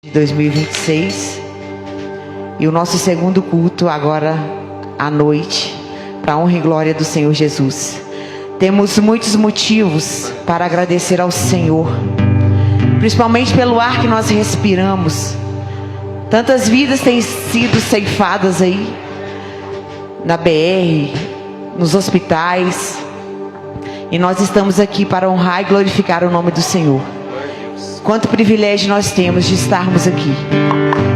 de 2026 e o nosso segundo culto agora à noite, para a honra e glória do Senhor Jesus. Temos muitos motivos para agradecer ao Senhor, principalmente pelo ar que nós respiramos. Tantas vidas têm sido ceifadas aí na BR, nos hospitais, e nós estamos aqui para honrar e glorificar o nome do Senhor. Quanto privilégio nós temos de estarmos aqui.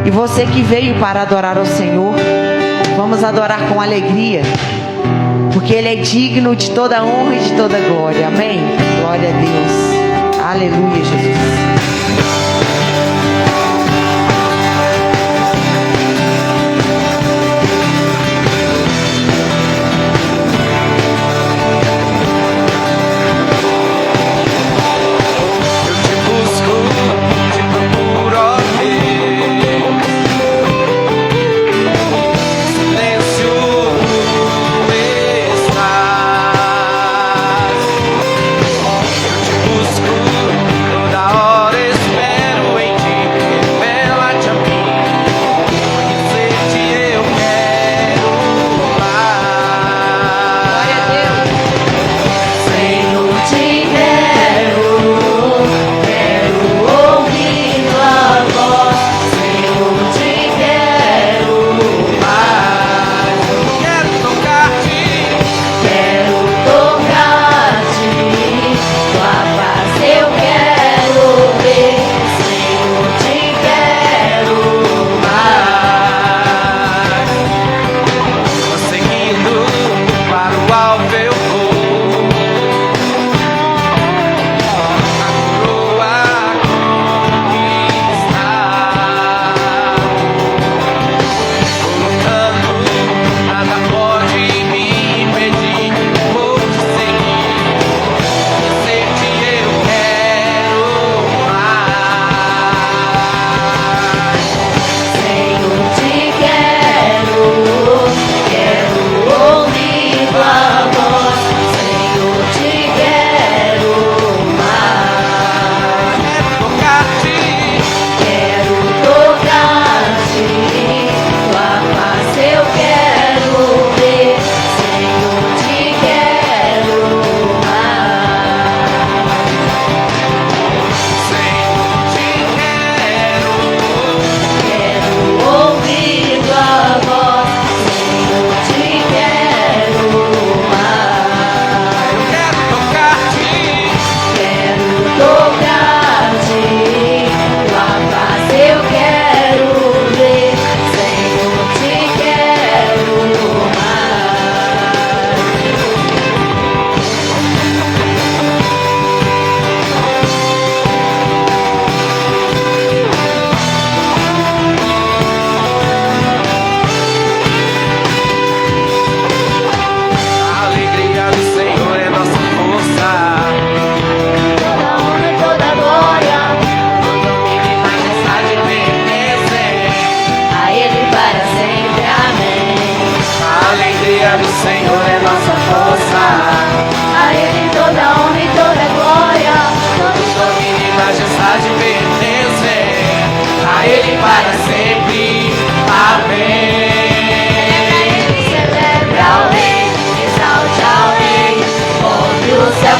E você que veio para adorar ao Senhor, vamos adorar com alegria, porque Ele é digno de toda honra e de toda glória. Amém? Glória a Deus. Aleluia, Jesus.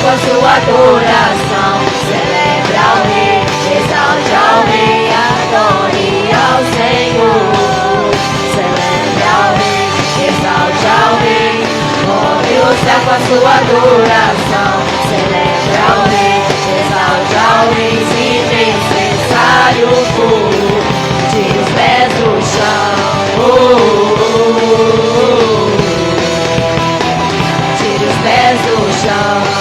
Com sua adoração, celebra ao Rei, exalte ao Rei, adore ao Senhor. Celebra ao Rei, exalte ao Rei, move o céu com a sua adoração. Celebra ao Rei, exalte ao Rei, se necessário for, tire os pés do chão. Tire os pés do chão.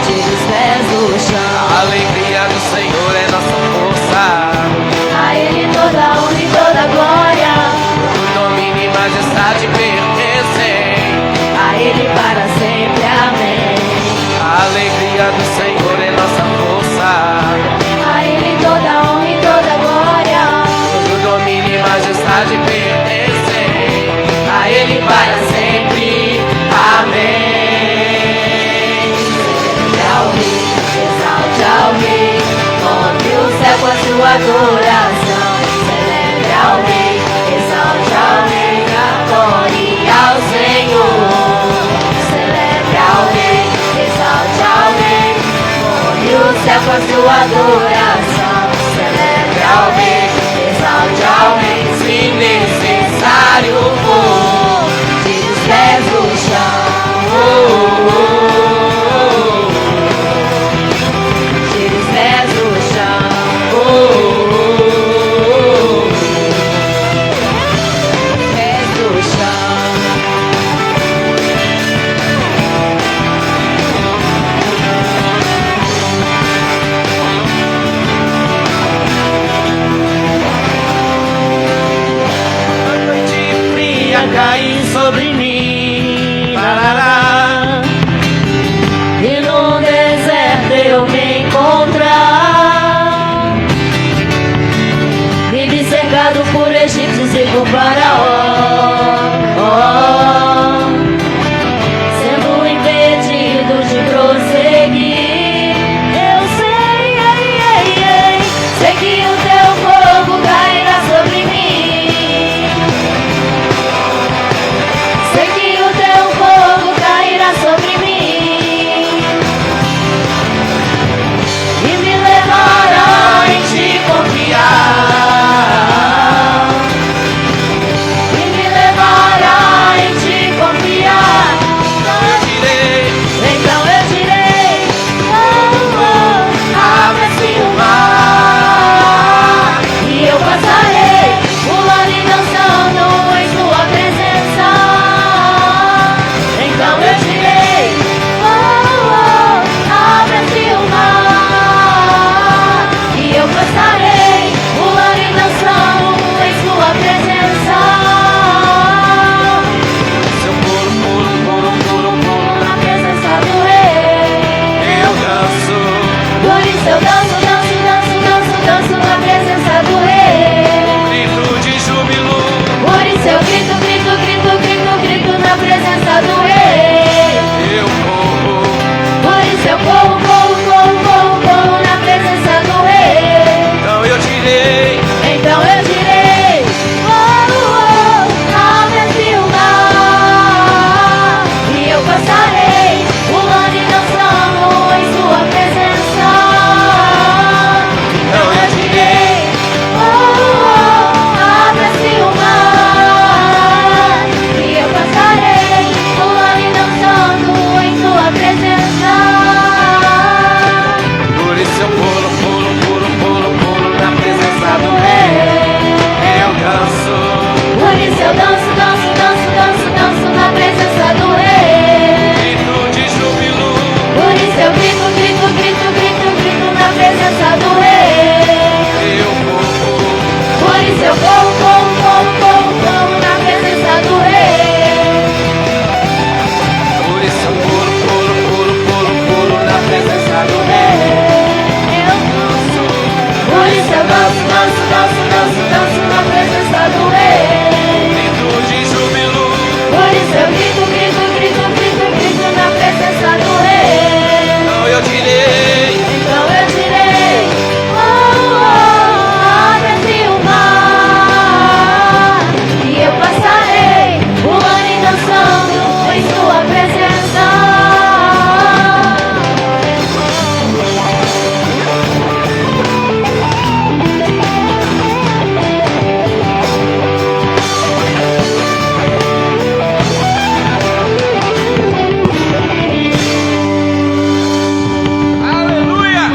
Tire os pés do chão. A alegria do Senhor é nossa força. A Ele toda honra e toda glória. O domínio e majestade pertence. adoração. Celebre ao Rei, exalte ao Rei, adore ao Senhor. Celebre ao Rei, exalte ao Rei, honre o céu com a sua adoração. Celebre ao Rei, exalte ao Rei, se necessário for, tire os pés do chão. Tire os pés do chão. Pés do chão. A noite fria cair sobre mim. Parará. E no deserto eu me encontrar, vive cercado por egípcios e por faraó, sendo impedido de prosseguir. Eu sei, sei que o teu fogo cairá sobre mim. Sei que o teu fogo cairá sobre mim. E me levará em te confiar. E me levará em te confiar. Então eu direi, abre-se o mar. E eu passarei, pulando e dançando em sua presença. Então eu direi, abre-se o mar. E eu passarei, pulando e dançando em sua presença. Seu pulo, pulo, pulo, pulo, pulo. Na presença do Rei. Eu danço. Por isso eu danço, danço, danço, danço, danço na presença do Rei. Grito de júbilo. Por isso eu grito, grito, grito, grito, grito na presença do Rei. Eu corro. Por isso eu corro, corro, corro, corro, corro na presença do Rei. Então eu direi. Então eu direi, abre-se o mar. E eu passarei, pulando e dançando em sua presença. Então eu direi, abre-se o mar. E eu passarei, pulando e dançando em sua presença. Por isso eu pulo, pulo, pulo, pulo, pulo na presença do Rei. Eu danço. Por isso eu danço, danço, danço, danço, danço na presença do Rei. Grito de júbilo. Por isso eu grito, grito, grito, grito, grito na presença do Rei. Eu corro. Por isso eu corro, corro, corro, corro, corro na presença do Rei. Por isso eu pulo, pulo, pulo, pulo, pulo na presença do Rei. Eu danço. Por isso eu danço, danço, danço, danço, danço na presença do Rei. Grito de júbilo. Por isso eu grito, grito, grito, grito, grito na presença do Rei. Então eu direi. Então eu direi, abre-se o mar. E eu passarei, pulando e dançando em sua presença. Aleluia.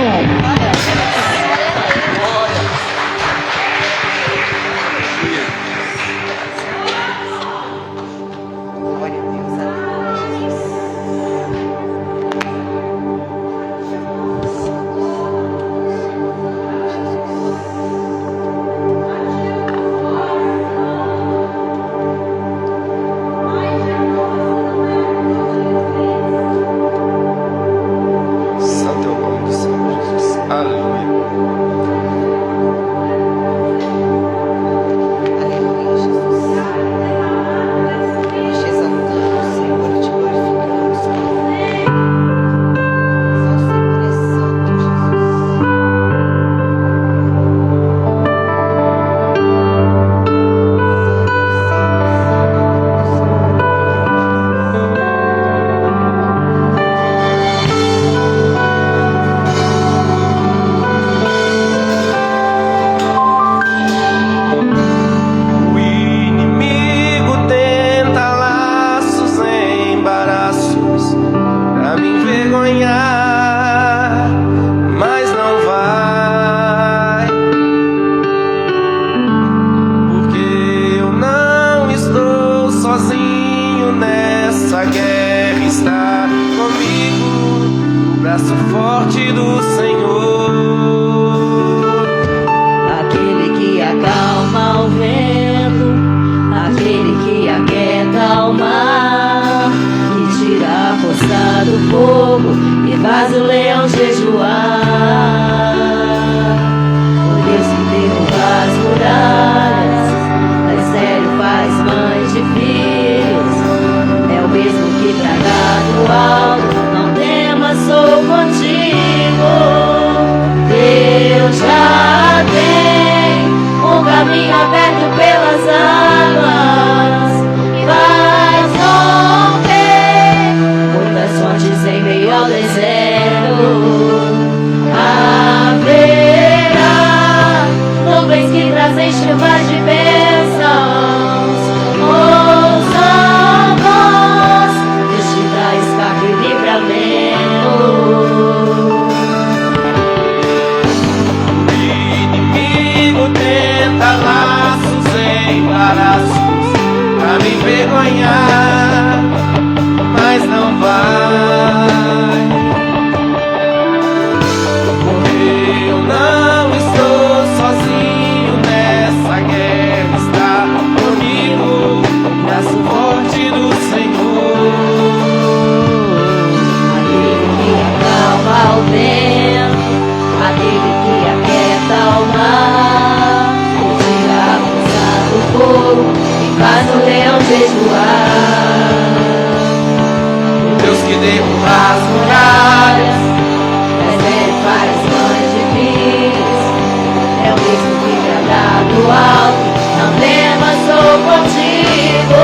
Glória a Deus. Santo é o nome do Senhor Jesus. Aleluia. Aleluia, Jesus. Nós te exaltamos, Senhor, e te glorificamos, Pai. Só o Senhor é santo, Jesus. fogo e faz o leão jejuar. O Deus que derruba as muralhas, mas sério faz mães de filhos. É o mesmo que traga do alto, não temas, sou contigo. Deus já tem um caminho aberto pelas águas, vai romper muitas fontes em meio ao deserto. Haverá nuvens que trazem chuvas de bênçãos. Ouça a voz, Deus te dá escape e livramento. Tenta laços em embaraços pra me envergonhar, mas não vai. Porque eu não estou sozinho nessa guerra, está comigo o braço forte do Senhor. Aquele que acalma o vento, aquele que aquieta o mar, tira a força do fogo e faz o leão jejuar. O Deus que derruba as muralhas, Ele faz mães de filhos. É o mesmo que trará do alto, não temas, sou contigo.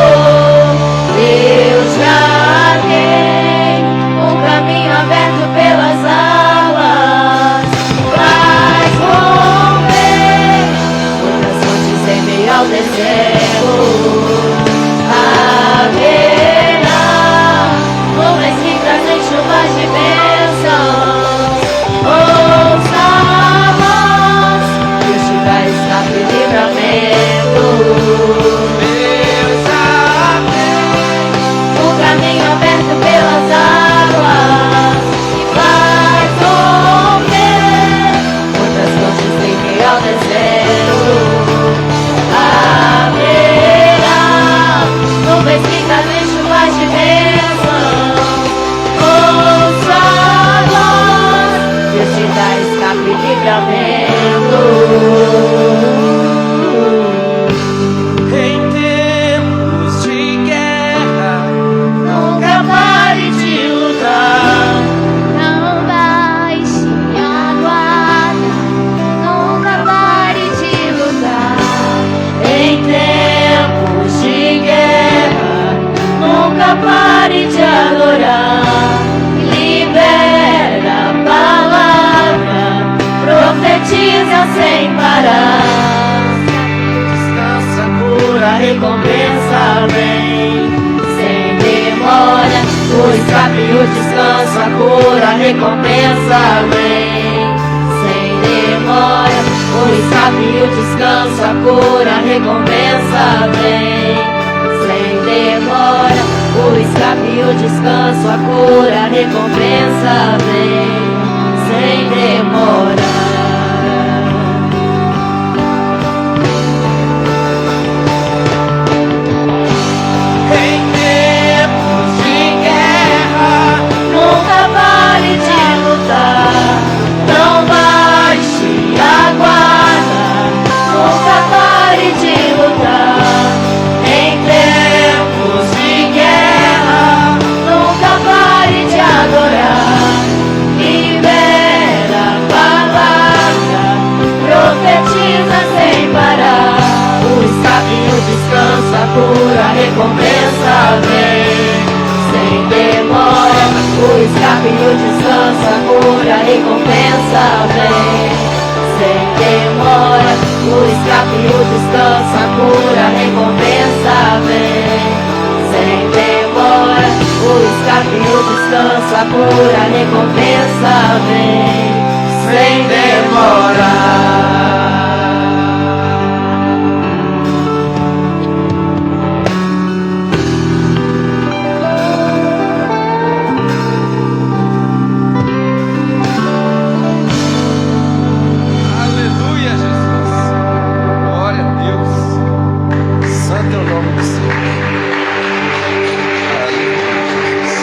Deus já tem um caminho aberto pelas águas, faz romper muitas fontes em meio ao deserto. Haverá nuvens que trazem chuvas de bênçãos. Ouça a voz, Deus te dá escape e livramento. Deus já tem O caminho aberto pelas águas vai romper muitas fontes em meio ao deserto. Haverá nuvens que trazem chuvas de bênçãos. Ouça a voz, Deus te dá escape e livramento. em tempos de guerra. Nunca pare de lutar. Não baixe a guarda. Nunca pare de lutar. Em tempos de guerra, nunca pare de adorar. Libera a palavra, profetiza sem parar. Descansa, cura, Recompensa vem sem demora. O escape e o descanso, a cura, a recompensa vem sem demora. O escape e o descanso, a cura, a recompensa vem sem demora. O escape e o descanso, a cura, a recompensa vem sem demora. em tempos de guerra. Nunca pare de lutar, não baixe a guarda. Nunca pare de lutar. Em tempos de guerra, nunca pare de adorar. Libera a palavra, profetiza sem parar. O escape e o descanso, a cura, a recompensa vem sem demora. O escape e o descanso, a cura, a recompensa vem sem demora. O escape e o descanso, a cura, a recompensa vem sem demora. O escape e o descanso, a cura, a recompensa vem sem demora. nome do Senhor. Aleluia, Jesus.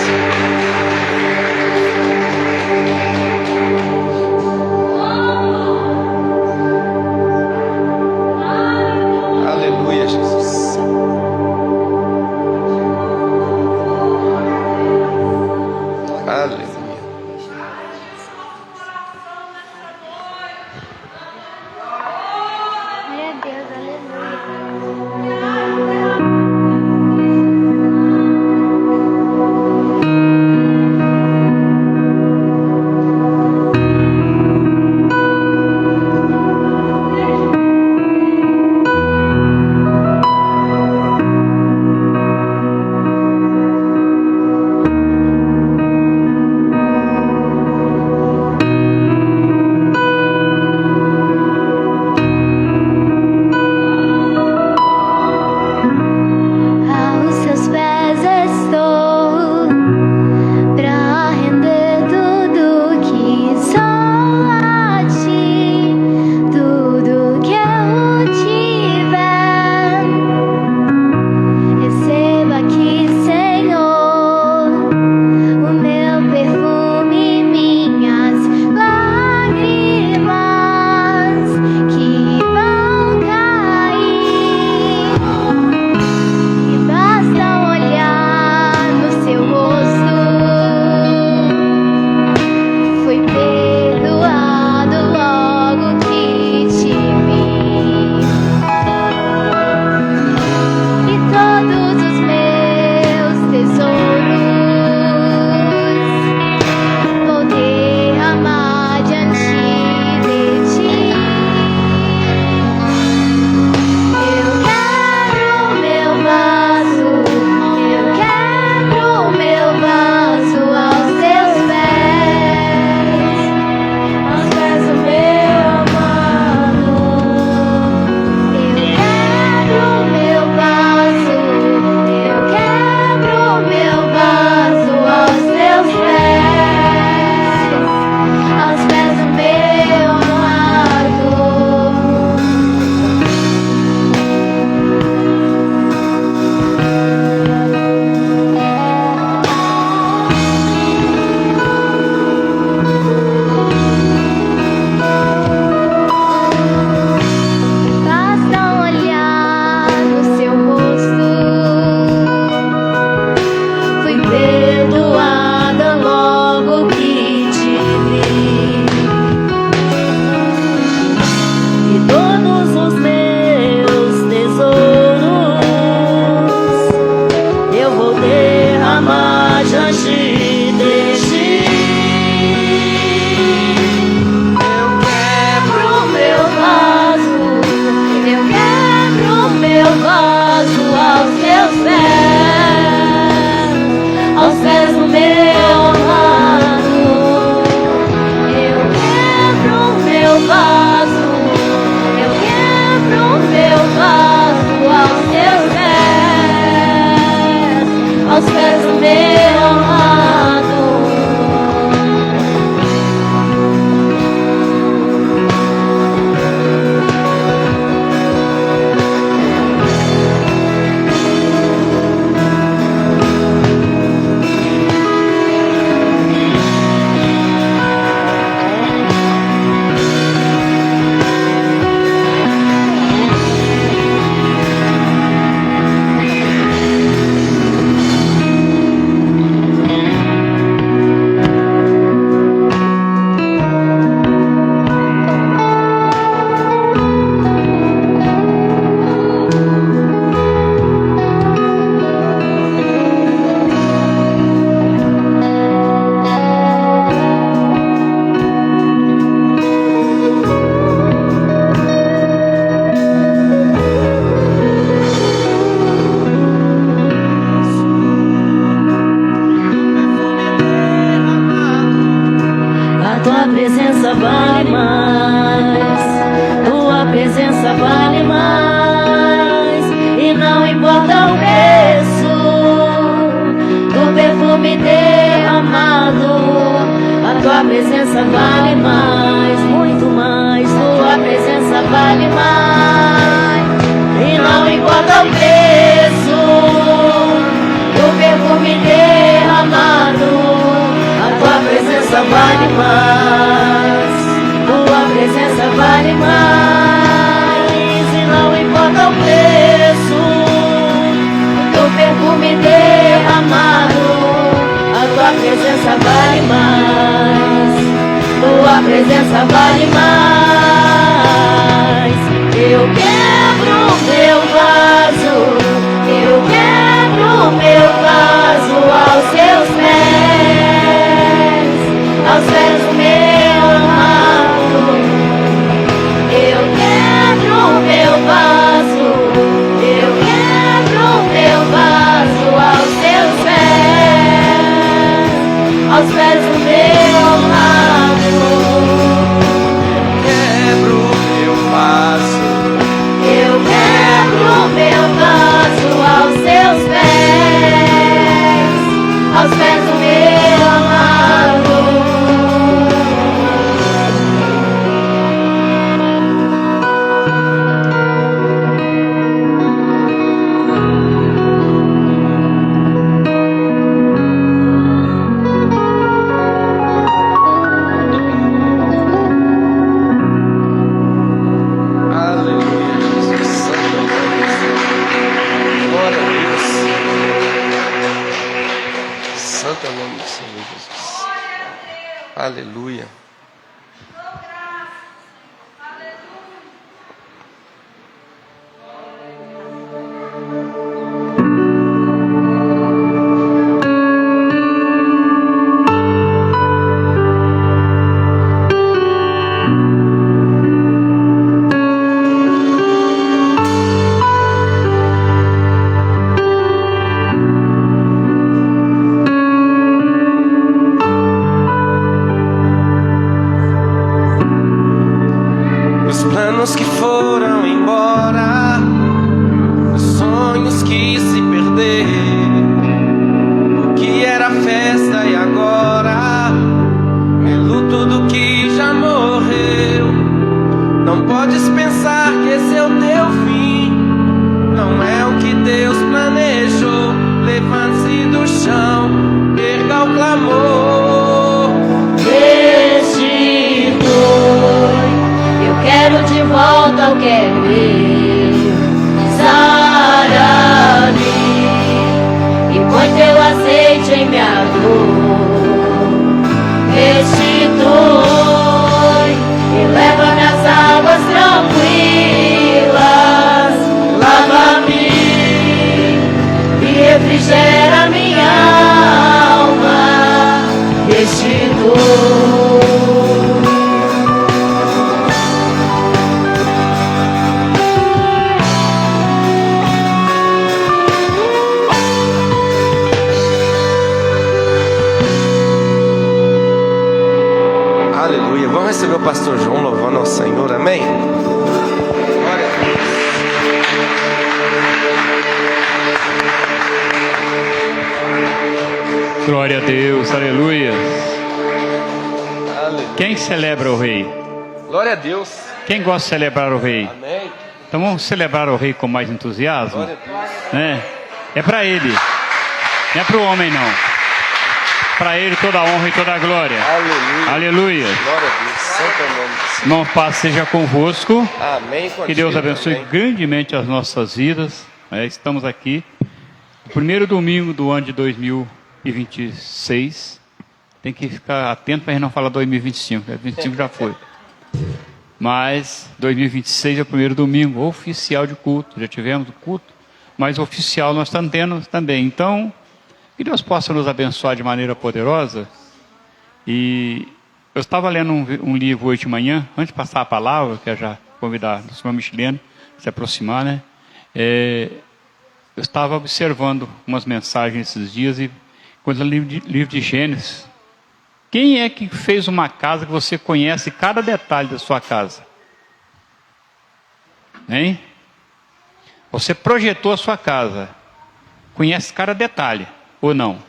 todos os meus tesouros eu vou derramar diante de ti. Eu quebro meu vaso, eu quebro meu vaso aos teus pés do meu amado. Eu quebro meu vaso, eu quebro meu vaso aos teus pés do meu amado. Tua presença vale mais, tua presença vale mais, e não importa o preço do perfume derramado. A tua presença vale mais, muito mais, tua presença vale mais, e não importa o preço do perfume derramado. A tua presença vale mais, tua presença vale mais, e não importa o preço do perfume derramado. A tua presença vale mais, tua presença vale mais. Eu quebro meu vaso, eu quebro meu vaso aos teus pés, aos pés do meu amado. Eu quebro meu vaso, eu quebro meu vaso aos teus pés do meu amado. Quebro meu vaso, Eu quebro meu vaso aos teus pés do meu amado. aleluia, Jesus, santo Deus, glória a Deus, santo é o nome do Senhor Jesus, aleluia. Os planos que foram embora, os sonhos que se perderam, o que era festa e agora é luto do que já morreu. Não podes pensar que esse é o teu fim, não é o que Deus planejou. Levante-se do chão, erga o clamor. Restitui, eu quero de volta o que é meu. Sara-me e põe teu azeite em minha dor. Restitui e leva-me às águas tranquilas. pastor João louvando ao Senhor, amém? Glória a Deus. Glória a Deus, aleluia. Aleluia. Quem celebra o Rei? Glória a Deus. Quem gosta de celebrar o Rei? Amém. Então vamos celebrar o Rei com mais entusiasmo? Glória a Deus. Né? É para Ele, não é para o homem não. Para Ele toda a honra e toda a glória. Aleluia. Aleluia. Glória a Deus. Santo é o nome do Senhor. Irmão, paz seja convosco. Amém. Que Deus abençoe grandemente as nossas vidas. Estamos aqui no primeiro domingo do ano de 2026. Tem que ficar atento para a gente não falar 2025. 2025 já foi. Mas 2026 é o primeiro domingo oficial de culto. Já tivemos o culto, mas oficial nós estamos tendo também. Então, que Deus possa nos abençoar de maneira poderosa. E eu estava lendo um livro hoje de manhã, antes de passar a palavra, que é já convidar o senhor Micheleno a se aproximar, né? Eu estava observando umas mensagens esses dias e coisa no livro de Gênesis. Quem é que fez uma casa que você conhece cada detalhe da sua casa? Hein? Você projetou a sua casa, conhece cada detalhe, ou não?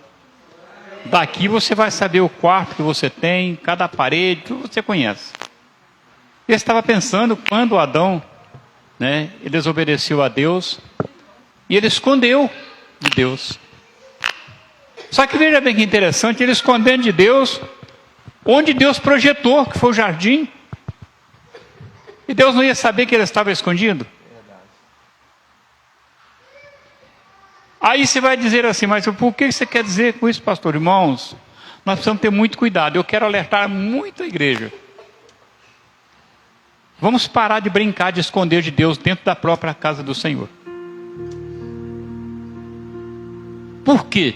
Daqui você vai saber o quarto que você tem, cada parede, tudo você conhece. Eu estava pensando quando Adão, né, ele desobedeceu a Deus e ele escondeu de Deus. Só que veja bem que interessante, ele escondendo de Deus, onde Deus projetou, que foi o jardim. E Deus não ia saber que ele estava escondido? Aí você vai dizer assim, mas por que você quer dizer com isso, pastor? Irmãos, nós precisamos ter muito cuidado. Eu quero alertar muito a igreja. Vamos parar de brincar de esconder de Deus dentro da própria casa do Senhor. Por quê?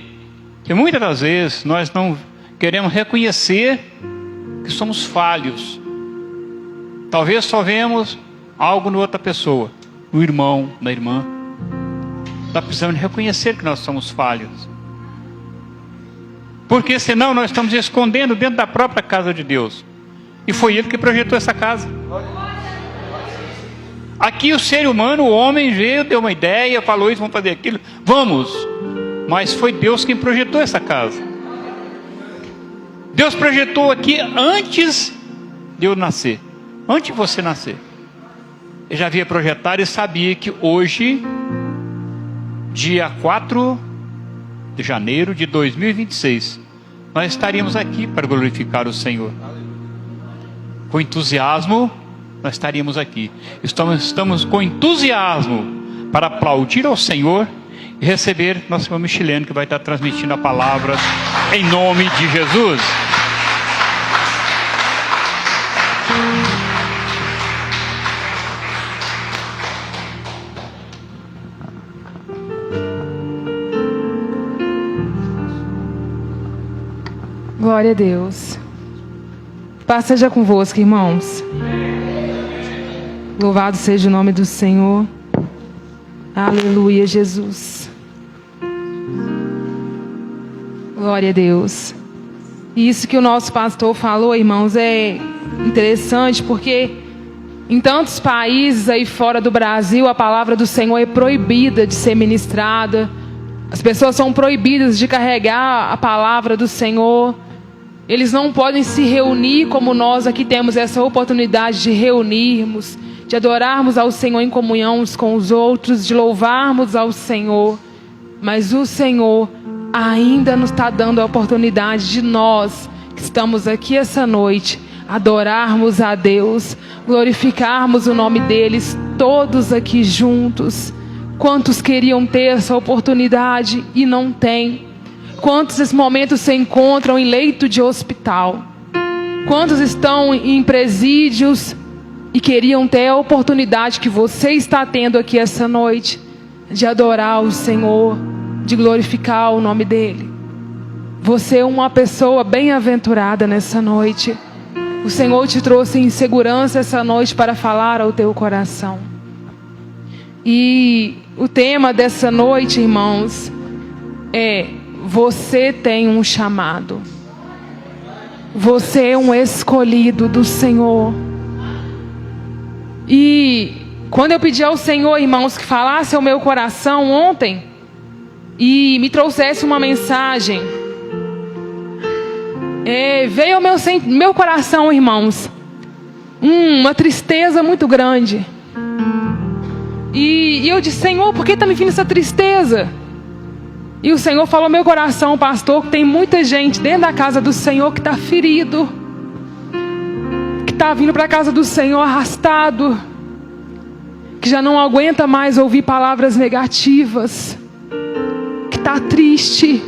Porque muitas das vezes nós não queremos reconhecer que somos falhos. Talvez só vemos algo na outra pessoa, no irmão, na irmã. Nós precisamos reconhecer que nós somos falhos. Porque senão nós estamos escondendo dentro da própria casa de Deus. E foi Ele que projetou essa casa. Aqui o ser humano, o homem veio, deu uma ideia, falou isso, vamos fazer aquilo. Vamos! Mas foi Deus quem projetou essa casa. Deus projetou aqui antes de eu nascer. Antes de você nascer. Ele já havia projetado e sabia que hoje, dia 4 de janeiro de 2026, nós estaríamos aqui para glorificar o Senhor. Com entusiasmo, nós estaríamos aqui. Estamos com entusiasmo para aplaudir ao Senhor e receber nosso irmão Micheleno, que vai estar transmitindo a palavra em nome de Jesus. Glória a Deus. Paz seja convosco, irmãos. Louvado seja o nome do Senhor. Aleluia, Jesus. Glória a Deus. E isso que o nosso pastor falou, irmãos, é interessante porque em tantos países aí fora do Brasil a palavra do Senhor é proibida de ser ministrada. As pessoas são proibidas de carregar a palavra do Senhor. Eles não podem se reunir como nós aqui temos essa oportunidade de reunirmos, de adorarmos ao Senhor em comunhão uns com os outros, de louvarmos ao Senhor. Mas o Senhor ainda nos está dando a oportunidade de nós, que estamos aqui essa noite, adorarmos a Deus, glorificarmos o nome deles, todos aqui juntos. Quantos queriam ter essa oportunidade e não têm? Quantos nesse momento se encontram em leito de hospital? Quantos estão em presídios e queriam ter a oportunidade que você está tendo aqui essa noite de adorar o Senhor, de glorificar o nome dEle? Você é uma pessoa bem-aventurada nessa noite. O Senhor te trouxe em segurança essa noite para falar ao teu coração. E o tema dessa noite, irmãos, é: você tem um chamado. Você é um escolhido do Senhor. E quando eu pedi ao Senhor, irmãos, que falasse ao meu coração ontem e me trouxesse uma mensagem, veio ao meu coração, irmãos, uma tristeza muito grande. E eu disse: Senhor, por que está me vindo essa tristeza? E o Senhor falou ao meu coração, pastor, que tem muita gente dentro da casa do Senhor que está ferido, que está vindo para a casa do Senhor arrastado, que já não aguenta mais ouvir palavras negativas, que está triste,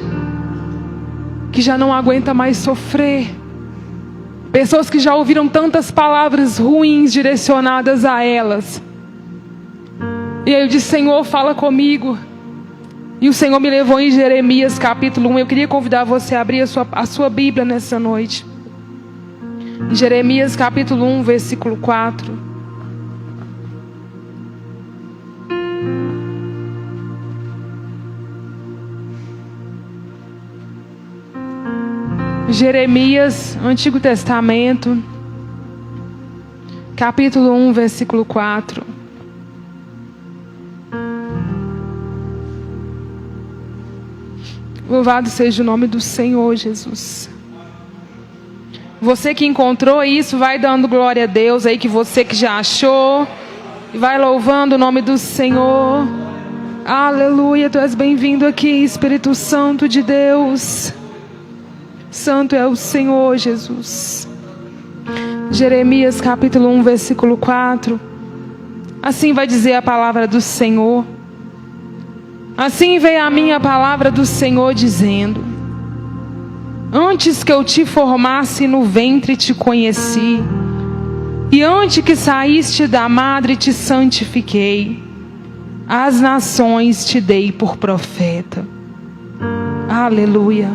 que já não aguenta mais sofrer. Pessoas que já ouviram tantas palavras ruins direcionadas a elas. E aí eu disse: Senhor, fala comigo. E o Senhor me levou em Jeremias capítulo 1. Eu queria convidar você a abrir a sua Bíblia nessa noite. Em Jeremias capítulo 1, versículo 4. Jeremias, Antigo Testamento, capítulo 1, versículo 4. Louvado seja o nome do Senhor Jesus. Você que encontrou isso, vai dando glória a Deus aí, que você que já achou, e vai louvando o nome do Senhor. Aleluia, tu és bem-vindo aqui, Espírito Santo de Deus. Santo é o Senhor Jesus. Jeremias capítulo 1, versículo 4. Assim vai dizer a palavra do Senhor. Assim veio a minha palavra do Senhor dizendo: antes que eu te formasse no ventre te conheci, e antes que saíste da madre te santifiquei. As nações te dei por profeta. Aleluia.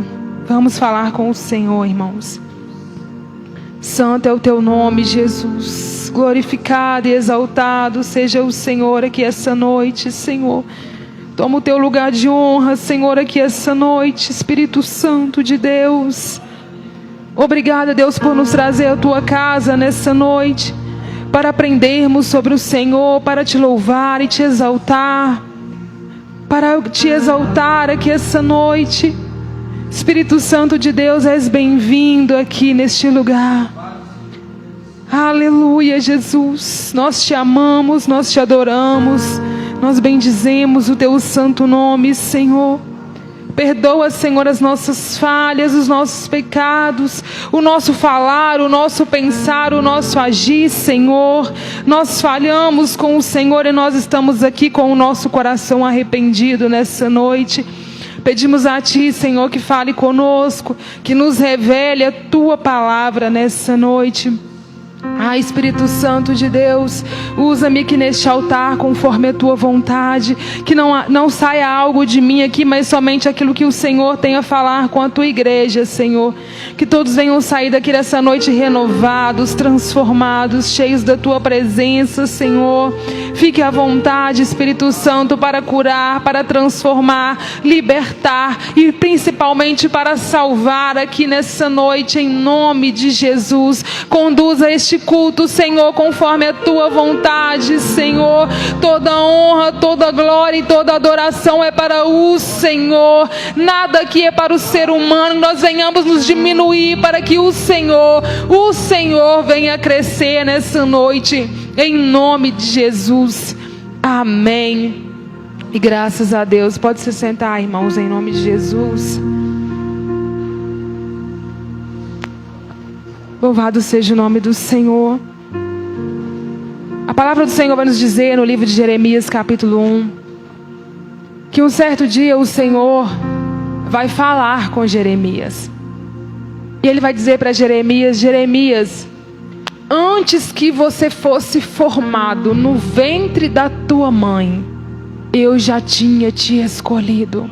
Vamos falar com o Senhor, irmãos. Santo é o teu nome, Jesus. Glorificado e exaltado seja o Senhor aqui essa noite, Senhor. Toma o teu lugar de honra, Senhor, aqui essa noite, Espírito Santo de Deus. Obrigada, Deus, por nos trazer à tua casa nessa noite, para aprendermos sobre o Senhor, para te louvar e te exaltar, para te exaltar aqui essa noite. Espírito Santo de Deus, és bem-vindo aqui neste lugar. Aleluia, Jesus. Nós te amamos, nós te adoramos. Nós bendizemos o teu santo nome, Senhor. Perdoa, Senhor, as nossas falhas, os nossos pecados, o nosso falar, o nosso pensar, o nosso agir, Senhor. Nós falhamos com o Senhor e nós estamos aqui com o nosso coração arrependido nessa noite. Pedimos a Ti, Senhor, que fale conosco, que nos revele a Tua palavra nessa noite. Espírito Santo de Deus, usa-me aqui neste altar conforme a Tua vontade, que não saia algo de mim aqui, mas somente aquilo que o Senhor tem a falar com a Tua igreja, Senhor. Que todos venham sair daqui dessa noite renovados, transformados, cheios da Tua presença, Senhor. Fique à vontade, Espírito Santo, para curar, para transformar, libertar e principalmente para salvar aqui nessa noite, em nome de Jesus. Conduza este culto, Senhor, conforme a Tua vontade, Senhor. Toda honra, toda glória e toda adoração é para o Senhor. Nada aqui é para o ser humano. Nós venhamos nos diminuir para que o Senhor venha crescer nessa noite, em nome de Jesus. Amém. E graças a Deus. Pode se sentar, irmãos, em nome de Jesus. Louvado seja o nome do Senhor. A palavra do Senhor vai nos dizer no livro de Jeremias capítulo 1, que um certo dia o Senhor vai falar com Jeremias. E Ele vai dizer para Jeremias: Jeremias, antes que você fosse formado no ventre da tua mãe, eu já tinha te escolhido.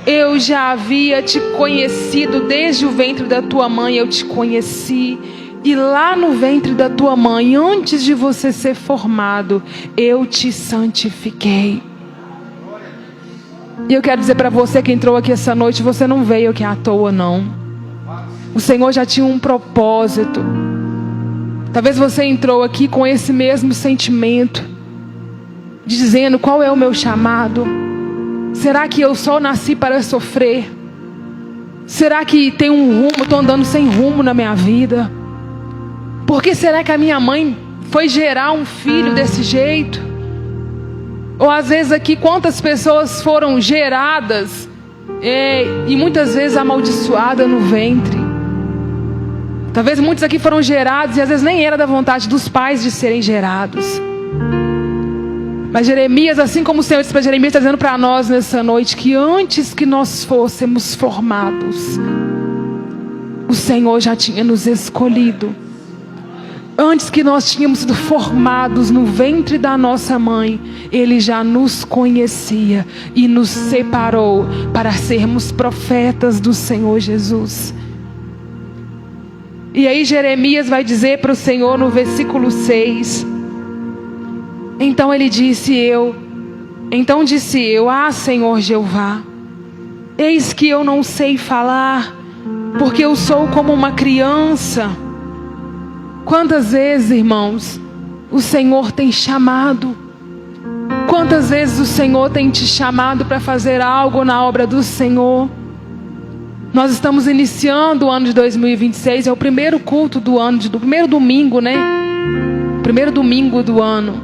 Eu já havia te conhecido desde o ventre da tua mãe, eu te conheci. E lá no ventre da tua mãe, antes de você ser formado, eu te santifiquei. E eu quero dizer para você que entrou aqui essa noite, você não veio aqui à toa, não. O Senhor já tinha um propósito. Talvez você entrou aqui com esse mesmo sentimento, dizendo: qual é o meu chamado? Será que eu só nasci para sofrer? Será que tem um rumo, estou andando sem rumo na minha vida? Por que será que a minha mãe foi gerar um filho desse jeito? Ou às vezes aqui, quantas pessoas foram geradas e muitas vezes amaldiçoadas no ventre? Talvez muitos aqui foram gerados e às vezes nem era da vontade dos pais de serem gerados. Mas Jeremias, assim como o Senhor disse para Jeremias, está dizendo para nós nessa noite que antes que nós fôssemos formados, o Senhor já tinha nos escolhido. Antes que nós tínhamos sido formados no ventre da nossa mãe, Ele já nos conhecia e nos separou para sermos profetas do Senhor Jesus. E aí Jeremias vai dizer para o Senhor no versículo 6: Então disse eu, ah, Senhor Jeová, eis que eu não sei falar, porque eu sou como uma criança. Quantas vezes, irmãos, o Senhor tem chamado? Quantas vezes o Senhor tem te chamado para fazer algo na obra do Senhor? Nós estamos iniciando o ano de 2026, é o primeiro culto do ano, do primeiro domingo, né? Primeiro domingo do ano.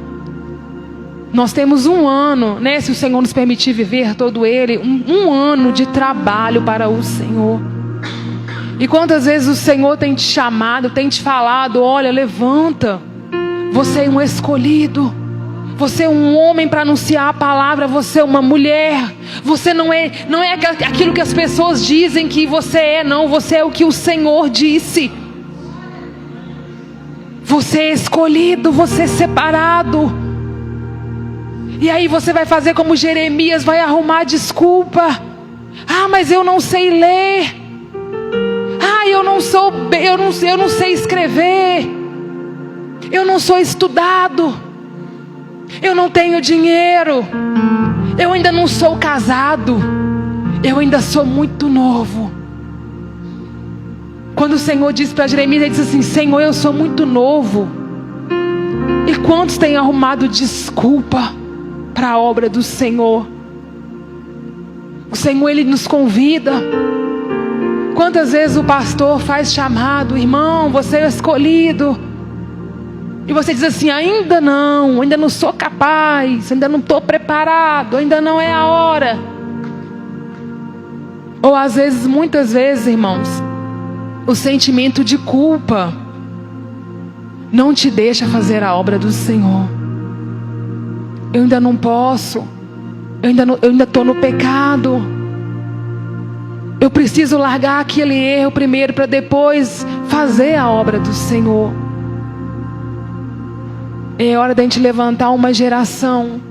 Nós temos um ano, né? Se o Senhor nos permitir viver todo ele, um ano de trabalho para o Senhor. E quantas vezes o Senhor tem te chamado, tem te falado: olha, levanta, você é um escolhido, você é um homem para anunciar a palavra, você é uma mulher, você não é aquilo que as pessoas dizem que você é, não, você é o que o Senhor disse. Você é escolhido, você é separado. E aí você vai fazer como Jeremias, vai arrumar desculpa. Ah, mas eu não sei ler. Ah, eu não sei escrever. Eu não sou estudado. Eu não tenho dinheiro. Eu ainda não sou casado. Eu ainda sou muito novo. Quando o Senhor disse para Jeremias, ele disse assim: Senhor, eu sou muito novo. E quantos têm arrumado desculpa para a obra do Senhor? O Senhor, Ele nos convida. Quantas vezes o pastor faz chamado: irmão, você é escolhido. E você diz assim: ainda não sou capaz, ainda não estou preparado, ainda não é a hora. Ou às vezes, muitas vezes, irmãos, o sentimento de culpa não te deixa fazer a obra do Senhor. Eu ainda não posso, eu ainda estou no pecado. Eu preciso largar aquele erro primeiro para depois fazer a obra do Senhor. É hora da gente levantar uma geração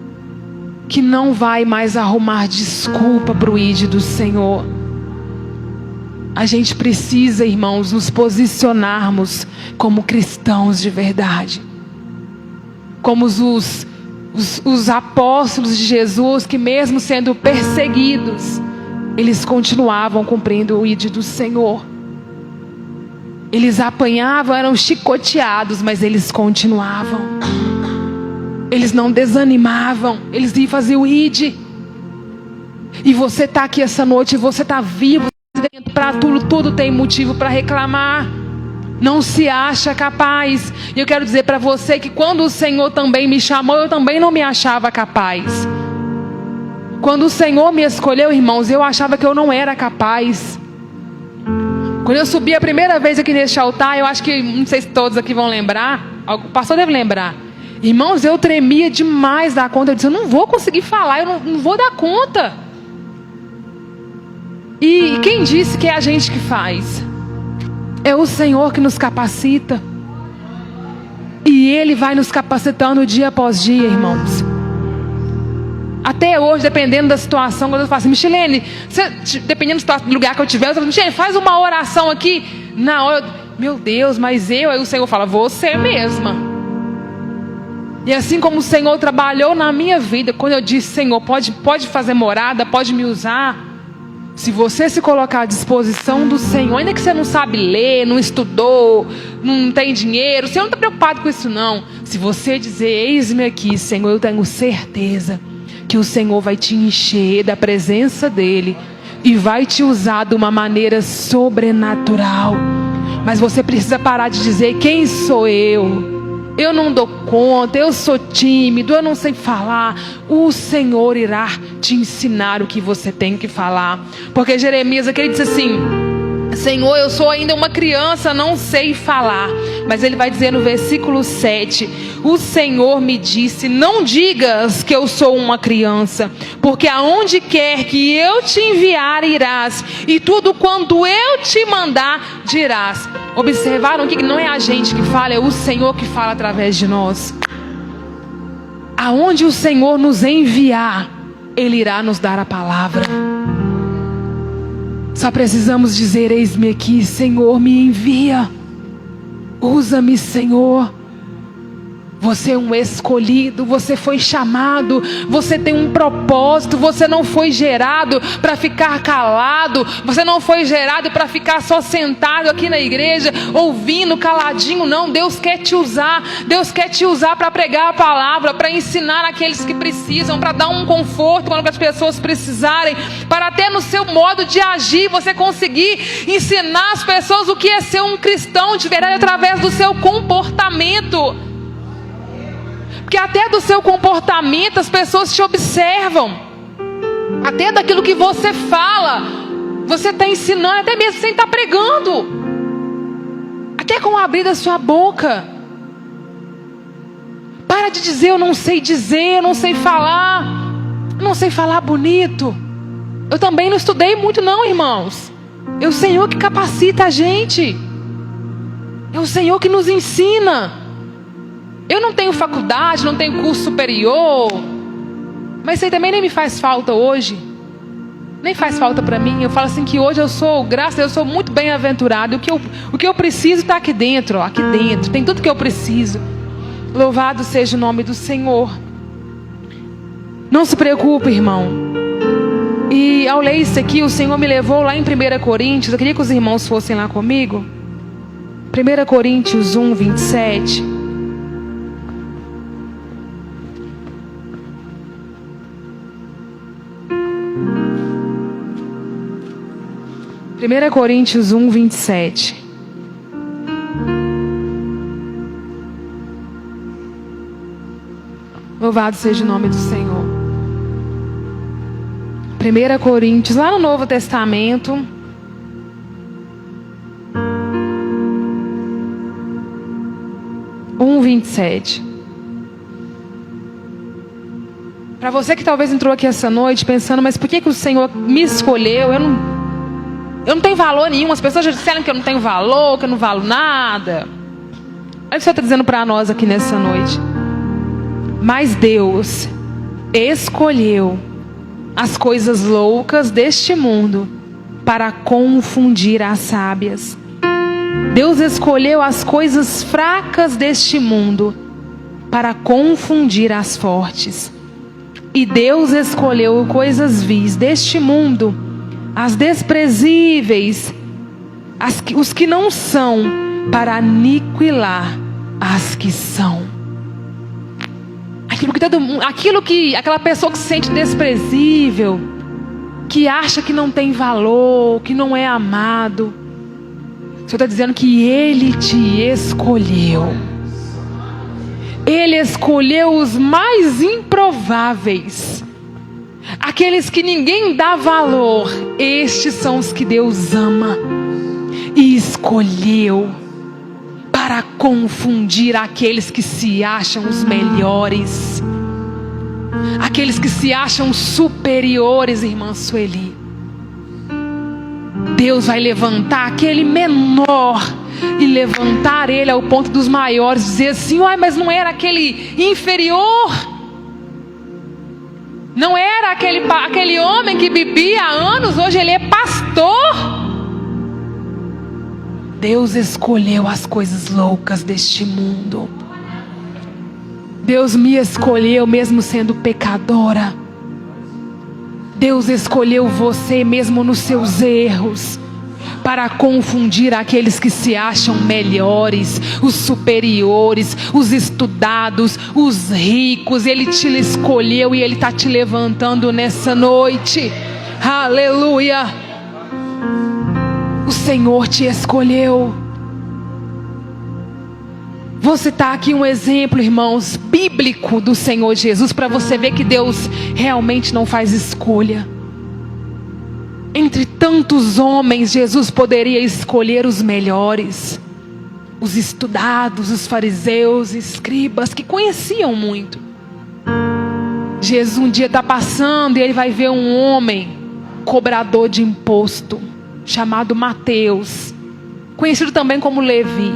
que não vai mais arrumar desculpa para o ID do Senhor. A gente precisa, irmãos, nos posicionarmos como cristãos de verdade. Como os apóstolos de Jesus, que mesmo sendo perseguidos, eles continuavam cumprindo o ID do Senhor. Eles apanhavam, eram chicoteados, mas eles continuavam. Eles não desanimavam, eles iam fazer o ID. E você está aqui essa noite, você está vivo, para tudo tem motivo para reclamar. Não se acha capaz. E eu quero dizer para você que quando o Senhor também me chamou, eu também não me achava capaz. Quando o Senhor me escolheu, irmãos, eu achava que eu não era capaz. Quando eu subi a primeira vez aqui neste altar, eu acho que, não sei se todos aqui vão lembrar, o pastor deve lembrar. Irmãos, eu tremia demais da conta. Eu disse: eu não vou conseguir falar, eu não vou dar conta. E quem disse que é a gente que faz? É o Senhor que nos capacita. E Ele vai nos capacitando dia após dia, irmãos. Até hoje, dependendo da situação, quando eu falo assim: Michilene, dependendo do lugar que eu estiver, eu falo: Michilene, faz uma oração aqui. Na hora, meu Deus, mas aí o Senhor fala: você mesma. E assim como o Senhor trabalhou na minha vida, quando eu disse: Senhor, pode fazer morada, pode me usar. Se você se colocar à disposição do Senhor, ainda que você não sabe ler, não estudou, não tem dinheiro, você não está preocupado com isso não. Se você dizer, eis-me aqui, Senhor, eu tenho certeza que o Senhor vai te encher da presença dEle e vai te usar de uma maneira sobrenatural. Mas você precisa parar de dizer, quem sou eu? Eu não dou conta, eu sou tímido, eu não sei falar. O Senhor irá te ensinar o que você tem que falar. Porque Jeremias aqui ele diz assim, Senhor, eu sou ainda uma criança, não sei falar. Mas ele vai dizer no versículo 7, o Senhor me disse, não digas que eu sou uma criança, porque aonde quer que eu te enviar irás, e tudo quanto eu te mandar dirás. Observaram que não é a gente que fala, é o Senhor que fala através de nós. Aonde o Senhor nos enviar, Ele irá nos dar a palavra. Só precisamos dizer, eis-me aqui, Senhor, me envia. Usa-me, Senhor. Você é um escolhido, você foi chamado, você tem um propósito, você não foi gerado para ficar calado, você não foi gerado para ficar só sentado aqui na igreja, ouvindo caladinho, não. Deus quer te usar, Deus quer te usar para pregar a palavra, para ensinar aqueles que precisam, para dar um conforto quando as pessoas precisarem, para até no seu modo de agir, você conseguir ensinar as pessoas o que é ser um cristão de verdade através do seu comportamento. Porque até do seu comportamento as pessoas te observam. Até daquilo que você fala, você está ensinando, até mesmo sem estar pregando. Até com a abrir da sua boca. Para de dizer, eu não sei dizer, eu não sei falar. Eu não sei falar bonito. Eu também não estudei muito não, irmãos. É o Senhor que capacita a gente. É o Senhor que nos ensina. Eu não tenho faculdade, não tenho curso superior, mas isso aí também nem me faz falta hoje. Nem faz falta para mim. Eu falo assim que hoje eu sou, graças a Deus, eu sou muito bem-aventurado. O que eu preciso está aqui dentro, ó, aqui dentro. Tem tudo que eu preciso. Louvado seja o nome do Senhor. Não se preocupe, irmão. E ao ler isso aqui, o Senhor me levou lá em 1 Coríntios. Eu queria que os irmãos fossem lá comigo. 1 Coríntios 1, 27. Primeira Coríntios 1, 27. Louvado seja o nome do Senhor. 1 Coríntios, lá no Novo Testamento. Um 27. Para você que talvez entrou aqui essa noite pensando, mas por que o Senhor me escolheu? Eu não tenho valor nenhum. As pessoas já disseram que eu não tenho valor, que eu não valo nada. Olha o que o Senhor está dizendo para nós aqui nessa noite. Mas Deus escolheu as coisas loucas deste mundo para confundir as sábias. Deus escolheu as coisas fracas deste mundo para confundir as fortes. E Deus escolheu coisas vis deste mundo, as desprezíveis, os que não são, para aniquilar as que são. Aquilo que aquela pessoa que se sente desprezível, que acha que não tem valor, que não é amado, o Senhor está dizendo que Ele te escolheu. Ele escolheu os mais improváveis, aqueles que ninguém dá valor. Estes são os que Deus ama e escolheu para confundir aqueles que se acham os melhores, aqueles que se acham superiores, irmã Sueli. Deus vai levantar aquele menor e levantar ele ao ponto dos maiores, dizer assim: uai, mas não era aquele inferior? Não era aquele homem que bebia há anos, hoje ele é pastor? Deus escolheu as coisas loucas deste mundo. Deus me escolheu mesmo sendo pecadora. Deus escolheu você mesmo nos seus erros para confundir aqueles que se acham melhores, os superiores, os estudados, os ricos. Ele te escolheu e Ele está te levantando nessa noite. Aleluia! O Senhor te escolheu. Você está aqui um exemplo, irmãos, bíblico do Senhor Jesus, para você ver que Deus realmente não faz escolha. Entre tantos homens, Jesus poderia escolher os melhores, os estudados, os fariseus, escribas, que conheciam muito. Jesus um dia está passando e ele vai ver um homem, cobrador de imposto, chamado Mateus, conhecido também como Levi.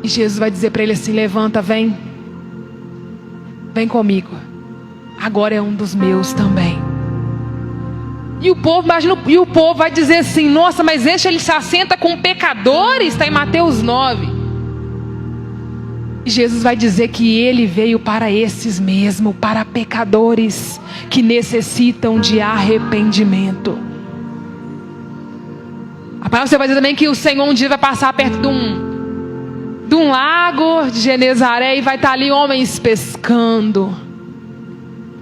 E Jesus vai dizer para ele assim: levanta, vem comigo, agora é um dos meus também. E o povo, imagina, e o povo vai dizer assim: nossa, mas este ele se assenta com pecadores, está em Mateus 9. E Jesus vai dizer que ele veio para esses mesmo, para pecadores que necessitam de arrependimento. A palavra vai dizer também que o Senhor um dia vai passar perto de um lago de Genezaré e vai estar ali homens pescando.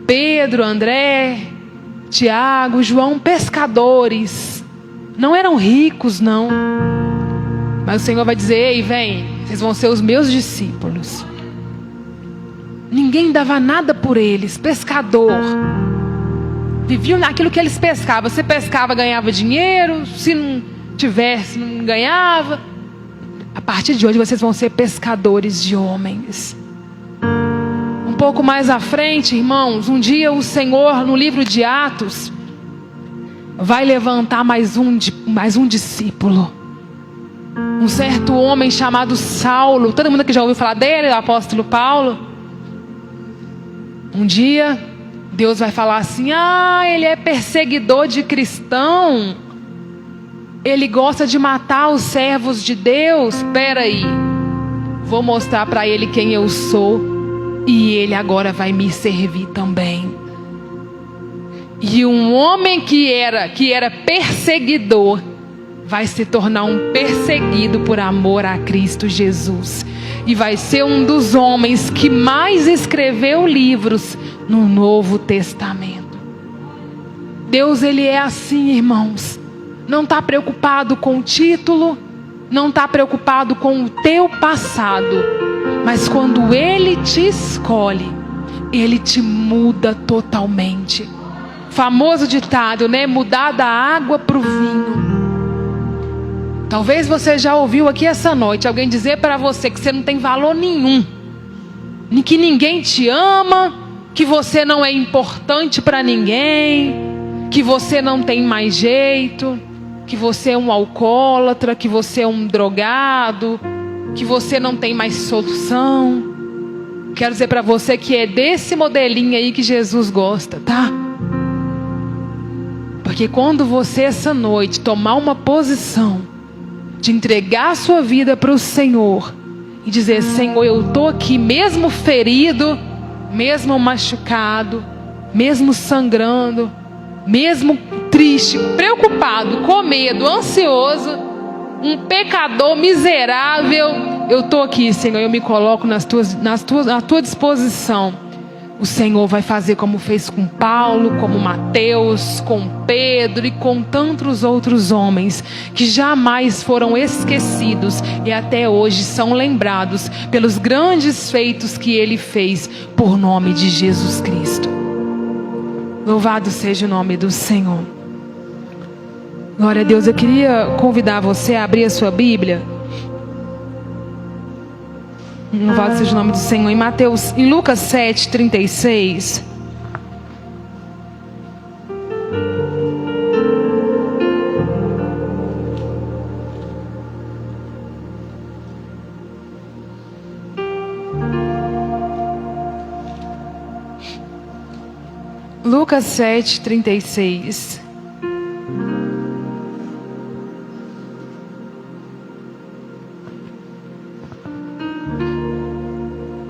Pedro, André, Tiago, João, pescadores. Não eram ricos, não. Mas o Senhor vai dizer: ei, vem, vocês vão ser os meus discípulos. Ninguém dava nada por eles. Pescador. Viviam naquilo que eles pescavam. Você pescava, ganhava dinheiro. Se não tivesse, não ganhava. A partir de hoje vocês vão ser pescadores de homens. Um pouco mais à frente, irmãos, um dia o Senhor, no livro de Atos, vai levantar mais um discípulo. Um certo homem chamado Saulo. Todo mundo aqui já ouviu falar dele, o apóstolo Paulo. Um dia Deus vai falar assim: ele é perseguidor de cristão, ele gosta de matar os servos de Deus. Espera aí, vou mostrar para ele quem eu sou, e ele agora vai me servir também. E um homem que era perseguidor vai se tornar um perseguido por amor a Cristo Jesus, e vai ser um dos homens que mais escreveu livros no Novo Testamento. Deus, ele é assim, irmãos. Não está preocupado com o título, não está preocupado com o teu passado, mas quando Ele te escolhe, Ele te muda totalmente. Famoso ditado, né? Mudar da água para o vinho. Talvez você já ouviu aqui essa noite alguém dizer para você que você não tem valor nenhum, que ninguém te ama, que você não é importante para ninguém, que você não tem mais jeito, que você é um alcoólatra, que você é um drogado, que você não tem mais solução. Quero dizer para você que é desse modelinho aí que Jesus gosta, tá? Porque quando você essa noite tomar uma posição de entregar a sua vida para o Senhor e dizer: Senhor, eu estou aqui mesmo ferido, mesmo machucado, mesmo sangrando, mesmo triste, preocupado, com medo, ansioso, um pecador miserável, eu estou aqui, Senhor, eu me coloco na tua disposição. O Senhor vai fazer como fez com Paulo, como Mateus, com Pedro e com tantos outros homens que jamais foram esquecidos e até hoje são lembrados pelos grandes feitos que ele fez por nome de Jesus Cristo. Louvado seja o nome do Senhor. Glória a Deus. Eu queria convidar você a abrir a sua Bíblia. Louvado seja o nome do Senhor. Em Lucas 7:36. Lucas 7:36.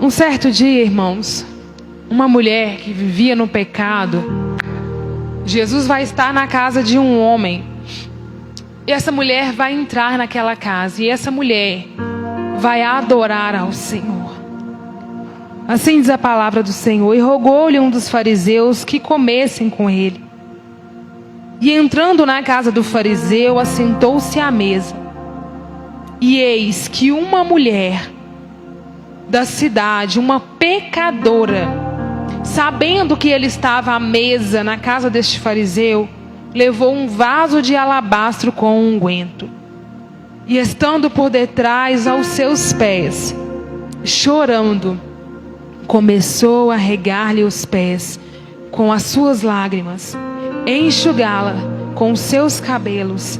Um certo dia, irmãos, uma mulher que vivia no pecado Jesus vai estar na casa de um homem. E essa mulher vai entrar naquela casa. E essa mulher vai adorar ao Senhor. Assim diz a palavra do Senhor. E rogou-lhe um dos fariseus que comessem com ele. E entrando na casa do fariseu, assentou-se à mesa. E eis que uma mulher da cidade, uma pecadora, sabendo que ele estava à mesa na casa deste fariseu, levou um vaso de alabastro com unguento. E estando por detrás aos seus pés, chorando, começou a regar-lhe os pés com as suas lágrimas, enxugá-la com os seus cabelos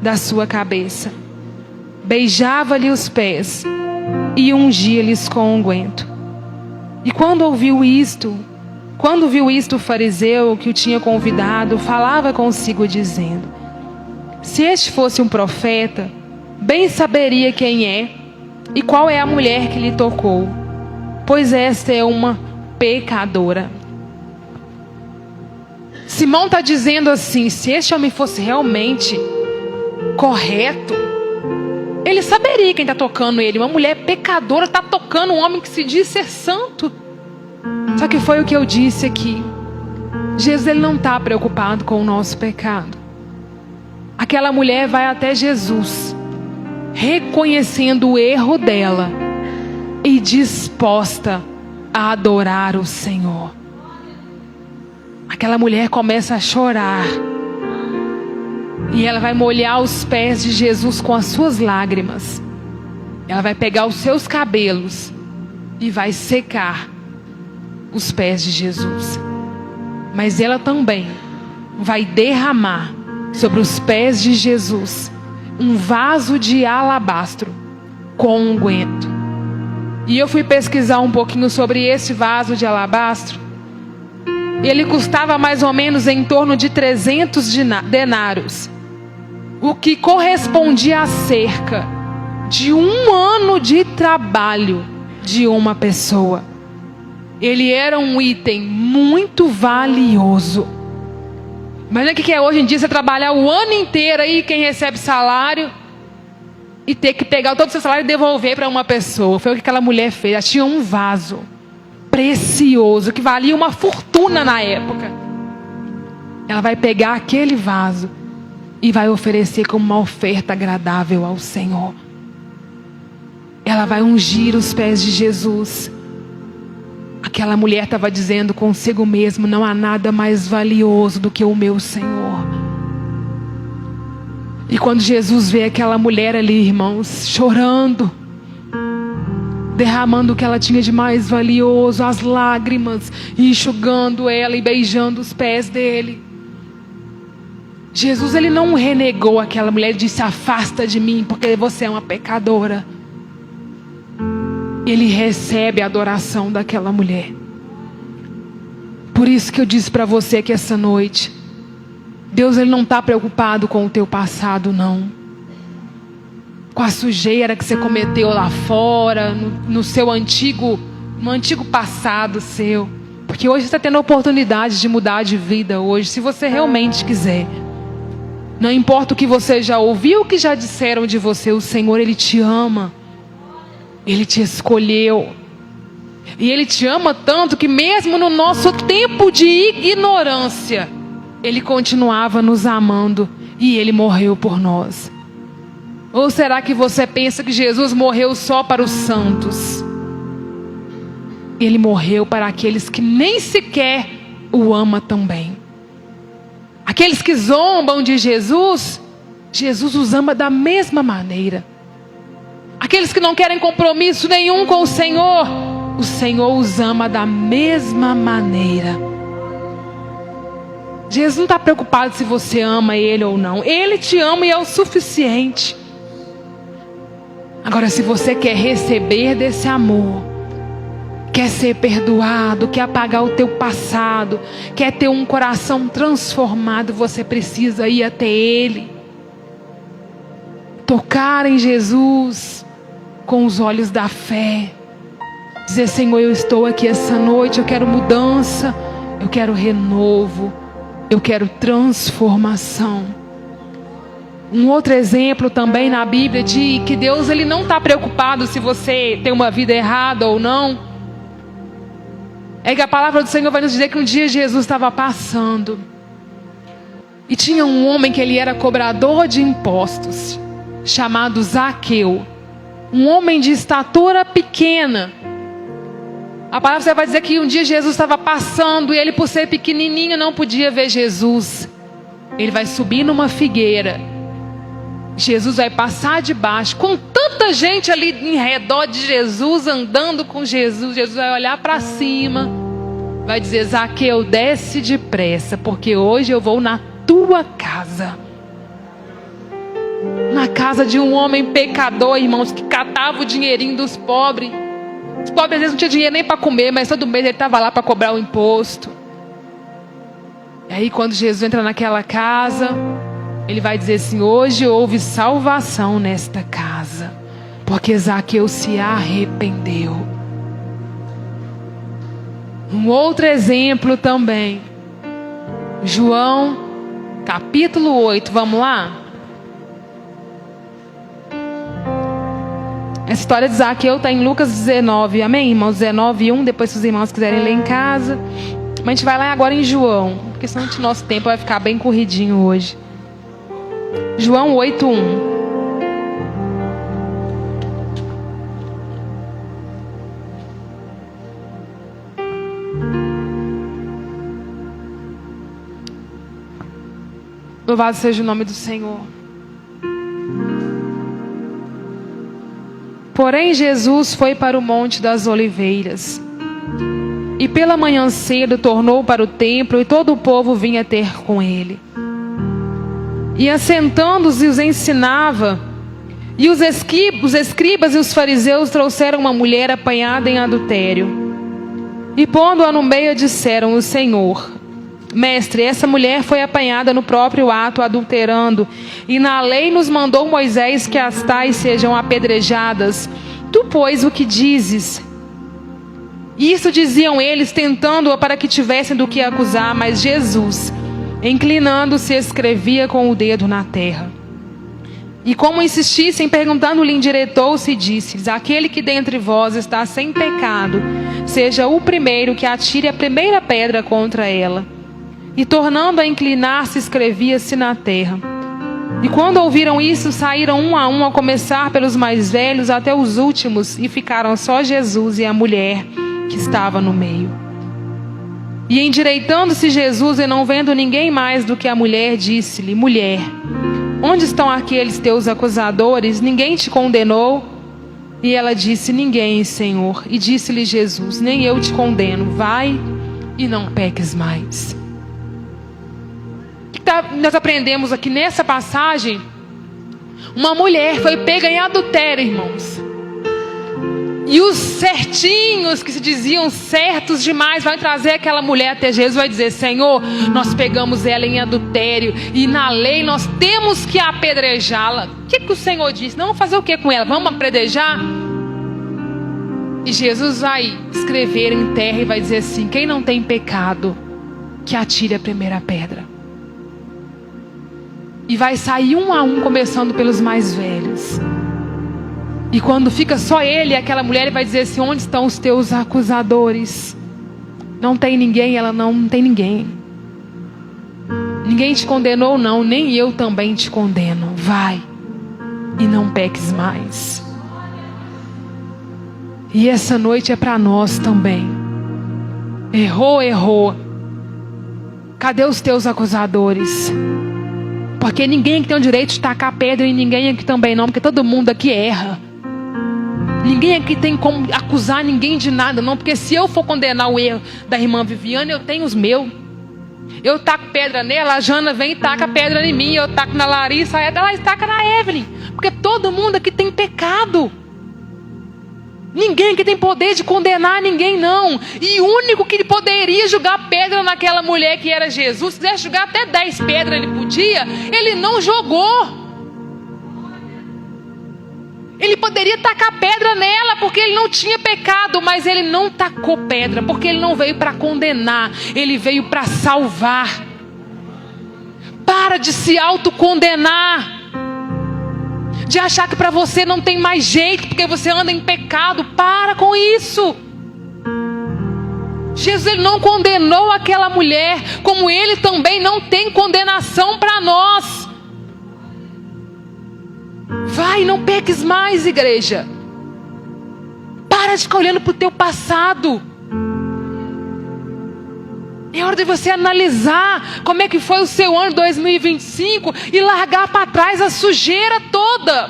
da sua cabeça. Beijava-lhe os pés e ungia-lhes com unguento. E quando viu isto, o fariseu que o tinha convidado falava consigo dizendo: se este fosse um profeta, bem saberia quem é e qual é a mulher que lhe tocou, pois esta é uma pecadora. Simão está dizendo assim: se este homem fosse realmente correto, ele saberia quem está tocando ele. Uma mulher pecadora está tocando um homem que se diz ser santo. Só que foi o que eu disse aqui. Jesus, ele não está preocupado com o nosso pecado. Aquela mulher vai até Jesus, reconhecendo o erro dela e disposta a adorar o Senhor. Aquela mulher começa a chorar. E ela vai molhar os pés de Jesus com as suas lágrimas. Ela vai pegar os seus cabelos e vai secar os pés de Jesus. Mas ela também vai derramar sobre os pés de Jesus um vaso de alabastro com unguento. E eu fui pesquisar um pouquinho sobre esse vaso de alabastro. Ele custava mais ou menos em torno de 300 denários. O que correspondia a cerca de 1 ano de trabalho de uma pessoa. Ele era um item muito valioso. Imagina o que é hoje em dia você trabalhar o ano inteiro aí, quem recebe salário, e ter que pegar todo o seu salário e devolver para uma pessoa. Foi o que aquela mulher fez. Ela tinha um vaso precioso que valia uma fortuna na época. Ela vai pegar aquele vaso e vai oferecer como uma oferta agradável ao Senhor. Ela vai ungir os pés de Jesus. Aquela mulher estava dizendo consigo mesma: não há nada mais valioso do que o meu Senhor. E quando Jesus vê aquela mulher ali, irmãos, chorando, derramando o que ela tinha de mais valioso, as lágrimas, e enxugando ela e beijando os pés dele, Jesus, ele não renegou aquela mulher. Ele disse: afasta de mim, porque você é uma pecadora. Ele recebe a adoração daquela mulher. Por isso que eu disse para você que essa noite, Deus, ele não está preocupado com o teu passado, não. Com a sujeira que você cometeu lá fora, no antigo passado seu. Porque hoje você está tendo a oportunidade de mudar de vida hoje, se você realmente quiser. Não importa o que você já ouviu, o que já disseram de você, o Senhor, ele te ama. Ele te escolheu. E ele te ama tanto que mesmo no nosso tempo de ignorância, ele continuava nos amando e ele morreu por nós. Ou será que você pensa que Jesus morreu só para os santos? Ele morreu para aqueles que nem sequer o amam também. Aqueles que zombam de Jesus, Jesus os ama da mesma maneira. Aqueles que não querem compromisso nenhum com o Senhor os ama da mesma maneira. Jesus não está preocupado se você ama Ele ou não. Ele te ama e é o suficiente. Agora, se você quer receber desse amor, quer ser perdoado, quer apagar o teu passado, quer ter um coração transformado, você precisa ir até Ele. Tocar em Jesus com os olhos da fé. Dizer: Senhor, eu estou aqui essa noite, eu quero mudança, eu quero renovo, Eu quero transformação. Um outro exemplo também na Bíblia de que Deus ele não está preocupado se você tem uma vida errada ou não. É que a palavra do Senhor vai nos dizer que um dia Jesus estava passando. E tinha um homem que ele era cobrador de impostos, chamado Zaqueu. Um homem de estatura pequena. A palavra vai dizer que um dia Jesus estava passando e ele, por ser pequenininho, não podia ver Jesus. Ele vai subir numa figueira. Jesus vai passar debaixo, com tanta gente ali em redor de Jesus, andando com Jesus. Jesus vai olhar para cima, vai dizer: Zaqueu, desce depressa, porque hoje eu vou na tua casa. Na casa de um homem pecador, irmãos, que catava o dinheirinho dos pobres. Os pobres às vezes não tinham dinheiro nem para comer, mas todo mês ele estava lá para cobrar o imposto. E aí quando Jesus entra naquela casa, ele vai dizer assim: hoje houve salvação nesta casa, porque Zaqueu se arrependeu. Um outro exemplo também, João capítulo 8, vamos lá? Essa história de Zaqueu está em Lucas 19, amém, irmãos? 19:1, depois se os irmãos quiserem ler em casa. Mas a gente vai lá agora em João, porque senão o nosso tempo vai ficar bem corridinho hoje. João 8:1. Louvado seja o nome do Senhor. Porém Jesus foi para o Monte das Oliveiras. E pela manhã cedo tornou para o templo, e todo o povo vinha ter com ele. E assentando-se os ensinava. E os escribas e os fariseus trouxeram uma mulher apanhada em adultério. E pondo-a no meio, disseram: o Senhor, mestre, essa mulher foi apanhada no próprio ato, adulterando. E na lei nos mandou Moisés que as tais sejam apedrejadas. Tu, pois, o que dizes? Isso diziam eles, tentando-a para que tivessem do que acusar. Mas Jesus, inclinando-se, escrevia com o dedo na terra. E como insistissem, perguntando-lhe, endireitou-se e disse: aquele que dentre vós está sem pecado, seja o primeiro que atire a primeira pedra contra ela. E tornando a inclinar-se, escrevia-se na terra. E quando ouviram isso, saíram um, a começar pelos mais velhos até os últimos, e ficaram só Jesus e a mulher que estava no meio. E endireitando-se Jesus, e não vendo ninguém mais do que a mulher, disse-lhe: mulher, onde estão aqueles teus acusadores? Ninguém te condenou? E ela disse: ninguém, Senhor. E disse-lhe Jesus: nem eu te condeno. Vai e não peques mais. Nós aprendemos aqui nessa passagem, uma mulher foi pega em adultério, irmãos. E os certinhos, que se diziam certos demais, vai trazer aquela mulher até Jesus e vai dizer: Senhor, nós pegamos ela em adultério e na lei nós temos que apedrejá-la. O que o Senhor disse? Não, vamos fazer o que com ela? Vamos apedrejar? E Jesus vai escrever em terra e vai dizer assim: quem não tem pecado, que atire a primeira pedra. E vai sair um a um, começando pelos mais velhos. E quando fica só ele e aquela mulher, ele vai dizer assim: onde estão os teus acusadores? Não tem ninguém? Ela: não tem ninguém. Ninguém te condenou? Não, nem eu também te condeno. Vai e não peques mais. E essa noite é para nós também. Errou. Cadê os teus acusadores? Porque ninguém aqui tem o direito de tacar pedra em ninguém aqui também não, porque todo mundo aqui erra. Ninguém aqui tem como acusar ninguém de nada não, porque se eu for condenar o erro da irmã Viviane, eu tenho os meus. Eu taco pedra nela, a Jana vem e taca pedra em mim, eu taco na Larissa, ela taca na Evelyn, porque todo mundo aqui tem pecado. Ninguém aqui tem poder de condenar ninguém não. E o único que poderia jogar pedra naquela mulher, que era Jesus, se quisesse jogar até 10 pedras ele podia, ele não jogou. Ele poderia tacar pedra nela porque ele não tinha pecado, mas ele não tacou pedra porque ele não veio para condenar, ele veio para salvar. Para de se autocondenar, de achar que para você não tem mais jeito porque você anda em pecado. Para com isso. Jesus, ele não condenou aquela mulher, como ele também não tem condenação para nós. Vai, não peques mais, igreja. Para de ficar olhando para o teu passado. É hora de você analisar como é que foi o seu ano 2025 e largar para trás a sujeira toda.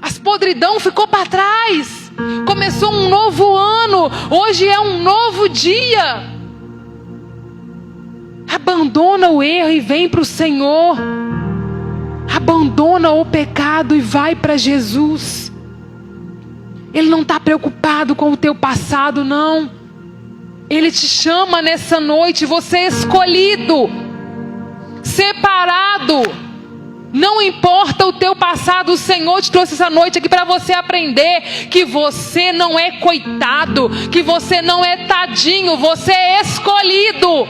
As podridão ficou para trás. Começou um novo ano. Hoje é um novo dia. Abandona o erro e vem para o Senhor. Abandona o pecado e vai para Jesus. Ele não está preocupado com o teu passado, não. Ele te chama nessa noite. Você é escolhido, separado. Não importa o teu passado, o Senhor te trouxe essa noite aqui para você aprender que você não é coitado, que você não é tadinho, você é escolhido.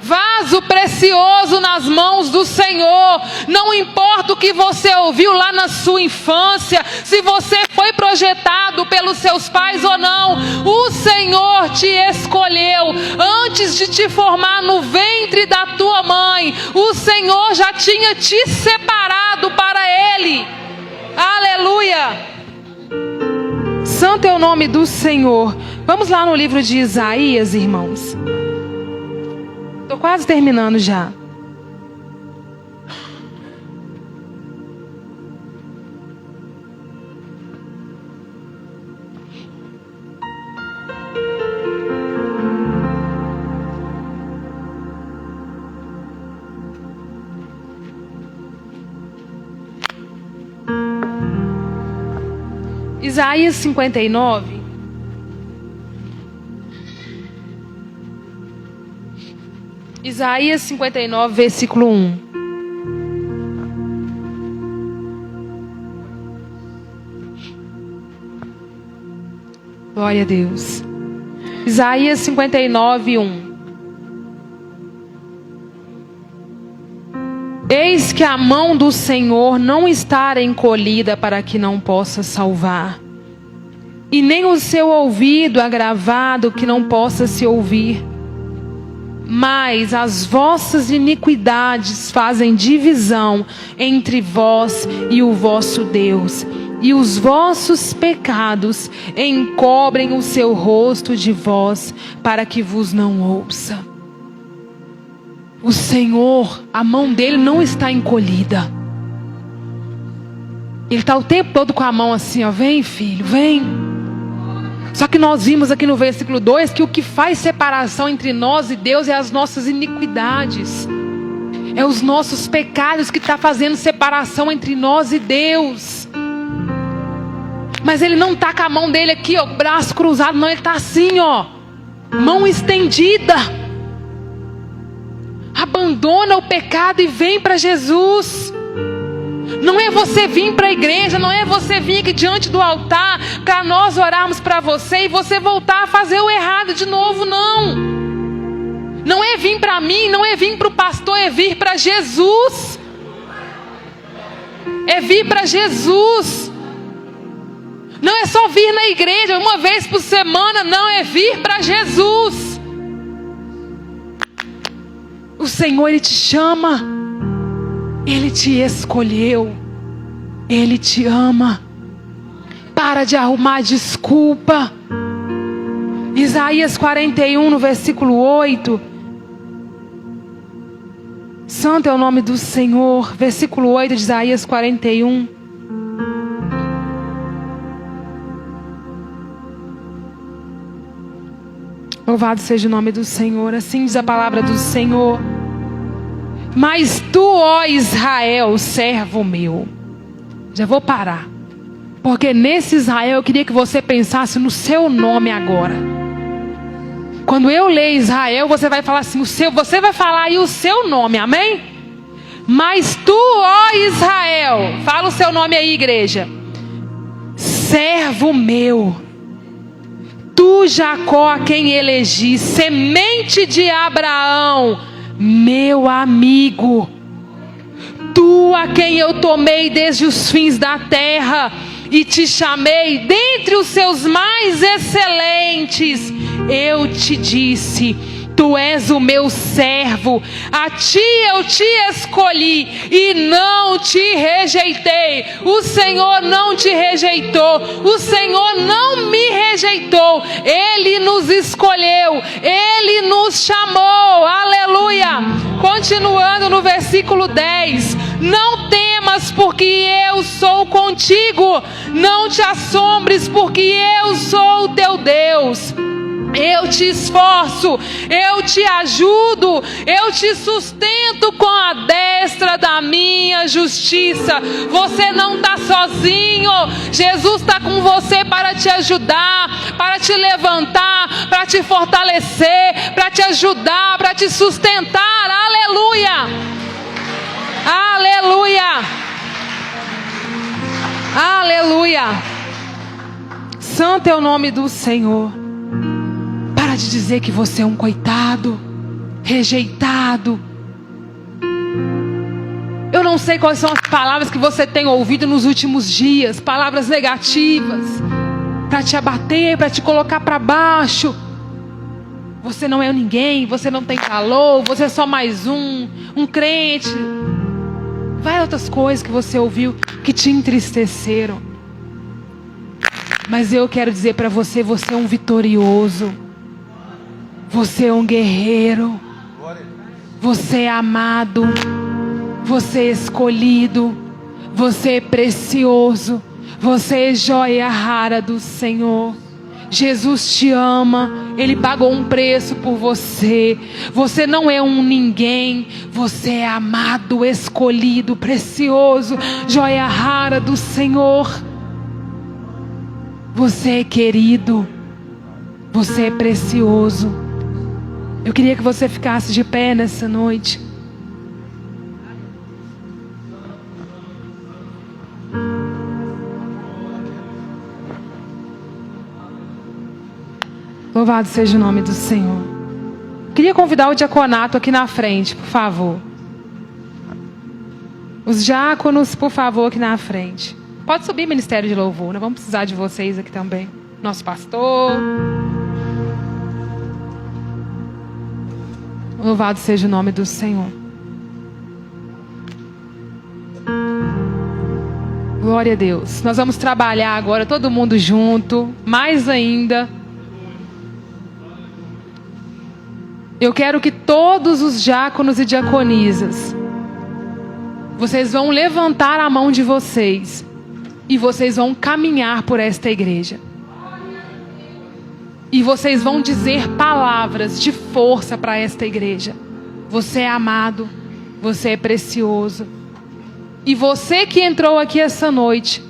Vaso precioso nas mãos do Senhor. Não importa o que você ouviu lá na sua infância, se você foi projetado pelos seus pais ou não, o Senhor te escolheu antes de te formar no ventre da tua mãe. O Senhor já tinha te separado para Ele. Aleluia! Santo é o nome do Senhor. Vamos lá no livro de Isaías, irmãos. Estou quase terminando já. Isaías 59. Isaías 59, versículo 1. Glória a Deus. Isaías 59, 1. Eis que a mão do Senhor não está encolhida para que não possa salvar, e nem o seu ouvido agravado que não possa se ouvir. Mas as vossas iniquidades fazem divisão entre vós e o vosso Deus, e os vossos pecados encobrem o seu rosto de vós, para que vos não ouça. O Senhor, a mão dele não está encolhida. Ele está o tempo todo com a mão assim, ó, vem filho, vem. Só que nós vimos aqui no versículo 2 que o que faz separação entre nós e Deus é as nossas iniquidades. É os nossos pecados que está fazendo separação entre nós e Deus. Mas ele não está com a mão dele aqui, ó, braço cruzado, não, ele está assim, ó, mão estendida. Abandona o pecado e vem para Jesus. Não é você vir para a igreja, não é você vir aqui diante do altar para nós orarmos para você e você voltar a fazer o errado de novo, não. Não é vir para mim, não é vir para o pastor, é vir para Jesus. É vir para Jesus. Não é só vir na igreja uma vez por semana, não, é vir para Jesus. O Senhor, Ele te chama. Ele te escolheu. Ele te ama. Para de arrumar desculpa. Isaías 41, no versículo 8. Santo é o nome do Senhor. Versículo 8 de Isaías 41. Louvado seja o nome do Senhor. Assim diz a palavra do Senhor. Mas tu, ó Israel, servo meu. Já vou parar. Porque nesse Israel eu queria que você pensasse no seu nome agora. Quando eu ler Israel, você vai falar assim, você vai falar aí o seu nome, amém? Mas tu, ó Israel, fala o seu nome aí, igreja. Servo meu. Tu, Jacó, a quem elegi, semente de Abraão, meu amigo. Tu, a quem eu tomei desde os fins da terra e te chamei dentre os seus mais excelentes. Eu te disse: tu és o meu servo, a ti eu te escolhi e não te rejeitei. O Senhor não te rejeitou, o Senhor não me rejeitou. Ele nos escolheu, Ele nos chamou. Aleluia. Continuando no versículo 10: não temas, porque eu sou contigo, não te assombres, porque eu sou o teu Deus. Eu te esforço, eu te ajudo, eu te sustento com a destra da minha justiça. Você não está sozinho. Jesus está com você para te ajudar, para te levantar, para te fortalecer, para te ajudar, para te sustentar. Aleluia! Aleluia! Aleluia! Santo é o nome do Senhor. Para de dizer que você é um coitado, rejeitado. Eu não sei quais são as palavras que você tem ouvido nos últimos dias, palavras negativas, para te abater, para te colocar para baixo. Você não é ninguém, você não tem valor, você é só mais um crente. Várias outras coisas que você ouviu que te entristeceram. Mas eu quero dizer para você, você é um vitorioso. Você é um guerreiro. Você é amado. Você é escolhido. Você é precioso. Você é joia rara do Senhor. Jesus te ama. Ele pagou um preço por você. Você não é um ninguém. Você é amado, escolhido, precioso, joia rara do Senhor. Você é querido. Você é precioso. Eu queria que você ficasse de pé nessa noite. Louvado seja o nome do Senhor. Queria convidar o diaconato aqui na frente, por favor. Os diáconos, por favor, aqui na frente. Pode subir, Ministério de Louvor. Nós vamos precisar de vocês aqui também. Nosso pastor. Louvado seja o nome do Senhor. Glória a Deus. Nós vamos trabalhar agora todo mundo junto. Mais ainda. Eu quero que todos os diáconos e diaconisas, vocês vão levantar a mão de vocês e vocês vão caminhar por esta igreja. E vocês vão dizer palavras de força para esta igreja. Você é amado, você é precioso. E você que entrou aqui essa noite,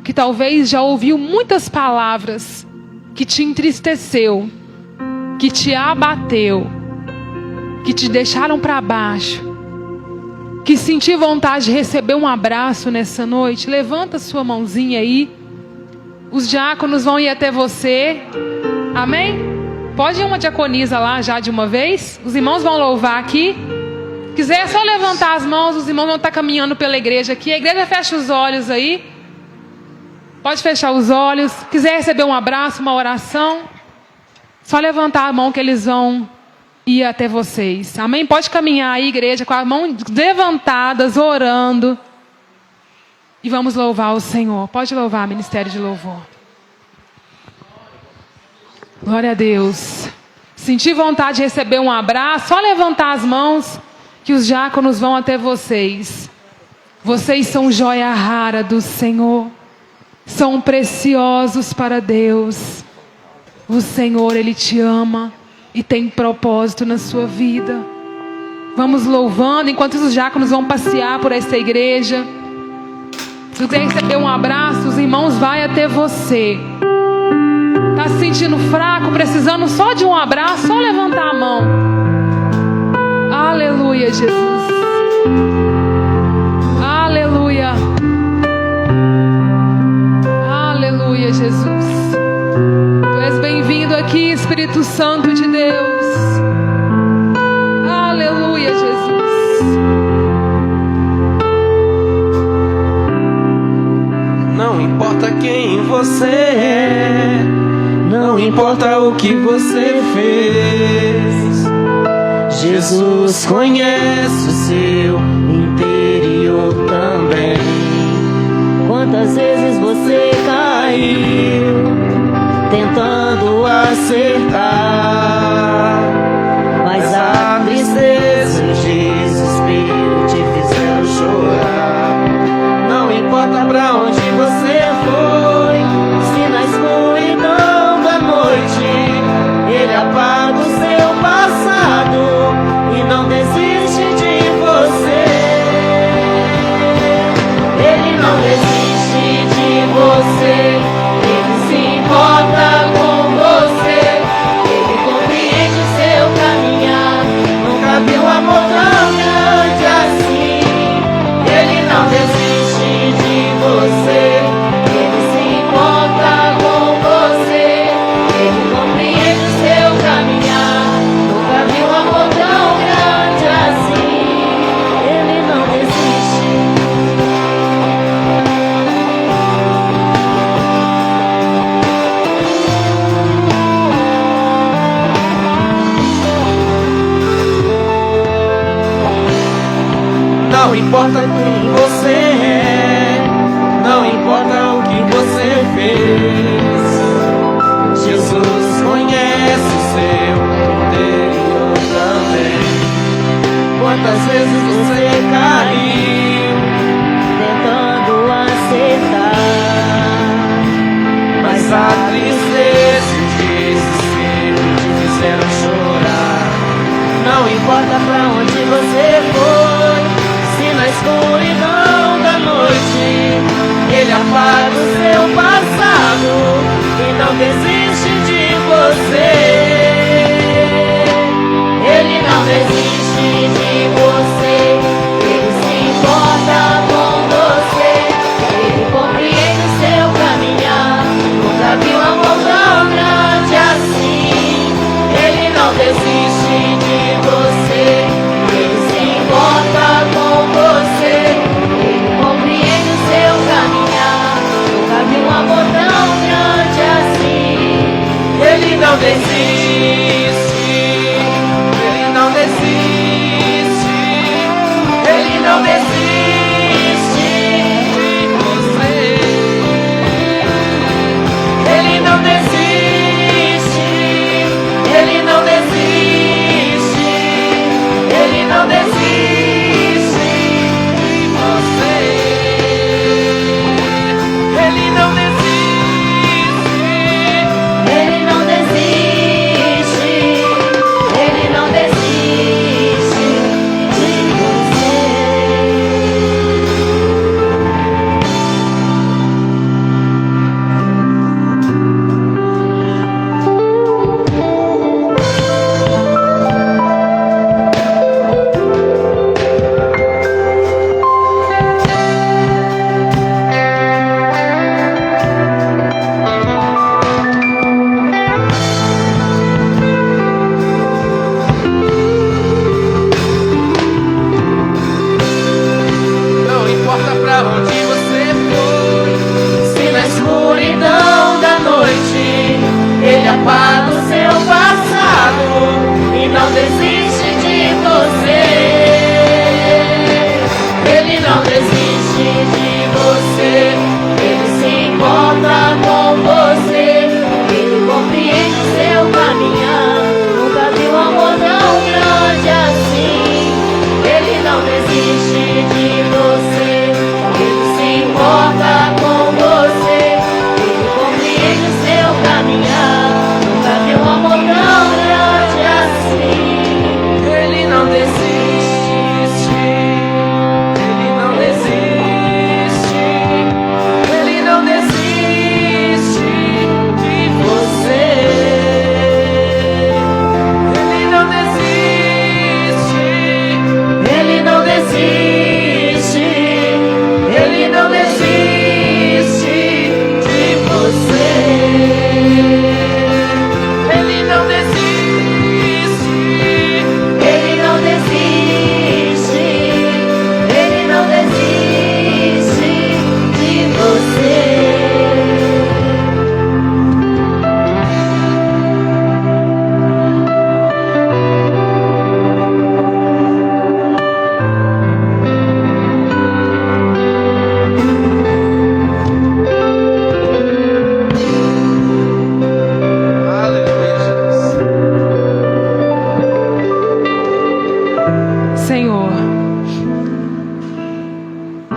que talvez já ouviu muitas palavras que te entristeceu, que te abateu, que te deixaram para baixo, que sentiu vontade de receber um abraço nessa noite, levanta sua mãozinha aí. Os diáconos vão ir até você. Amém? Pode ir uma diaconisa lá já de uma vez. Os irmãos vão louvar aqui. Quiser só levantar as mãos, os irmãos vão estar caminhando pela igreja aqui. A igreja fecha os olhos aí. Pode fechar os olhos. Quiser receber um abraço, uma oração, só levantar a mão que eles vão ir até vocês. Amém? Pode caminhar aí, igreja, com as mãos levantadas, orando. E vamos louvar o Senhor. Pode louvar, Ministério de Louvor. Glória a Deus. Sentir vontade de receber um abraço, só levantar as mãos que os diáconos vão até vocês. Vocês são joia rara do Senhor. São preciosos para Deus. O Senhor, Ele te ama e tem propósito na sua vida. Vamos louvando enquanto os diáconos vão passear por esta igreja. Se você receber um abraço, os irmãos vão até você. Está se sentindo fraco, precisando só de um abraço, só levantar a mão. Aleluia, Jesus. Aleluia. Aleluia, Jesus. Tu és bem-vindo aqui, Espírito Santo de Deus. Aleluia, Jesus. Não importa quem você é, não importa o que você fez, Jesus conhece o seu interior também. Quantas vezes você caiu tentando acertar, mas a tristeza e o desespero te fizeram chorar. Não importa pra onde você foi, Se na escuridão da noite Ele apaga o seu passado e não desiste de você, Ele não desiste de você, Ele se importa com você, Ele compreende o seu caminhar. Nunca viu amor tão grande assim. Ele não desiste de você, Ele se importa com você, Ele compreende o seu caminhar. Nunca viu amor tão grande assim. Ele não desiste. Não importa quem você é, não importa o que você fez, Jesus conhece o seu interior também. Quantas vezes você caiu Tentando acertar, mas a tristeza e o desespero te fizeram chorar. não importa pra onde você foi, se na escuridão da noite Ele apaga o seu passado e não desiste de você. Ele não desiste de você, Ele se importa com você, Ele compreende o seu caminhar. Nunca viu amor tão grande assim. Ele não desiste de você, Ele se importa com você, Ele compreende o seu caminhar. Nunca viu amor tão grande assim. Ele não desiste, Ele não desiste, Ele não desiste de você. Ele não desiste, Ele não desiste, Ele não desiste De você. Ele não desiste, Ele não desiste, Ele não desiste de você. não importa pra onde você foi, Se na escuridão da noite Ele apaga o seu passado e não desiste de você. Ele não desiste de você, Ele se importa com você, Ele compreende o seu caminhar. Nunca viu amor tão grande assim. Ele não desiste de você, Ele se importa com você, Ele compreende o seu caminhar. Nunca viu amor tão grande assim. Ele não desiste, Ele não desiste, Ele não desiste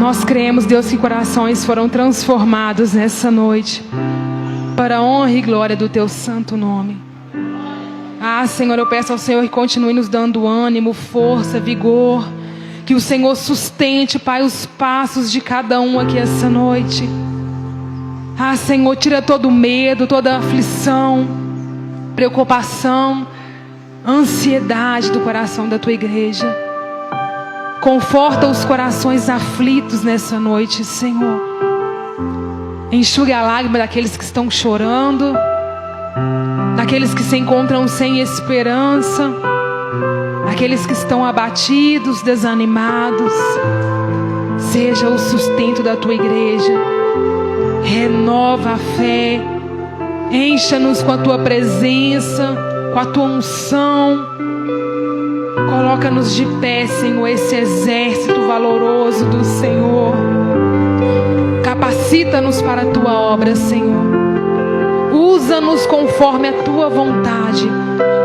Nós cremos, Deus, que corações foram transformados nessa noite, para a honra e glória do Teu santo nome. Ah, Senhor, eu peço ao Senhor que continue nos dando ânimo, força, vigor, que o Senhor sustente, Pai, os passos de cada um aqui essa noite. Ah, Senhor, tira todo o medo, toda a aflição, preocupação, ansiedade do coração da Tua igreja. Conforta os corações aflitos nessa noite, Senhor. Enxuga a lágrima daqueles que estão chorando, daqueles que se encontram sem esperança, daqueles que estão abatidos, desanimados. Seja o sustento da Tua igreja. Renova a fé. Encha-nos com a Tua presença, com a Tua unção. Coloca-nos de pé, Senhor, esse exército valoroso do Senhor. Capacita-nos para a Tua obra, Senhor. Usa-nos conforme a Tua vontade,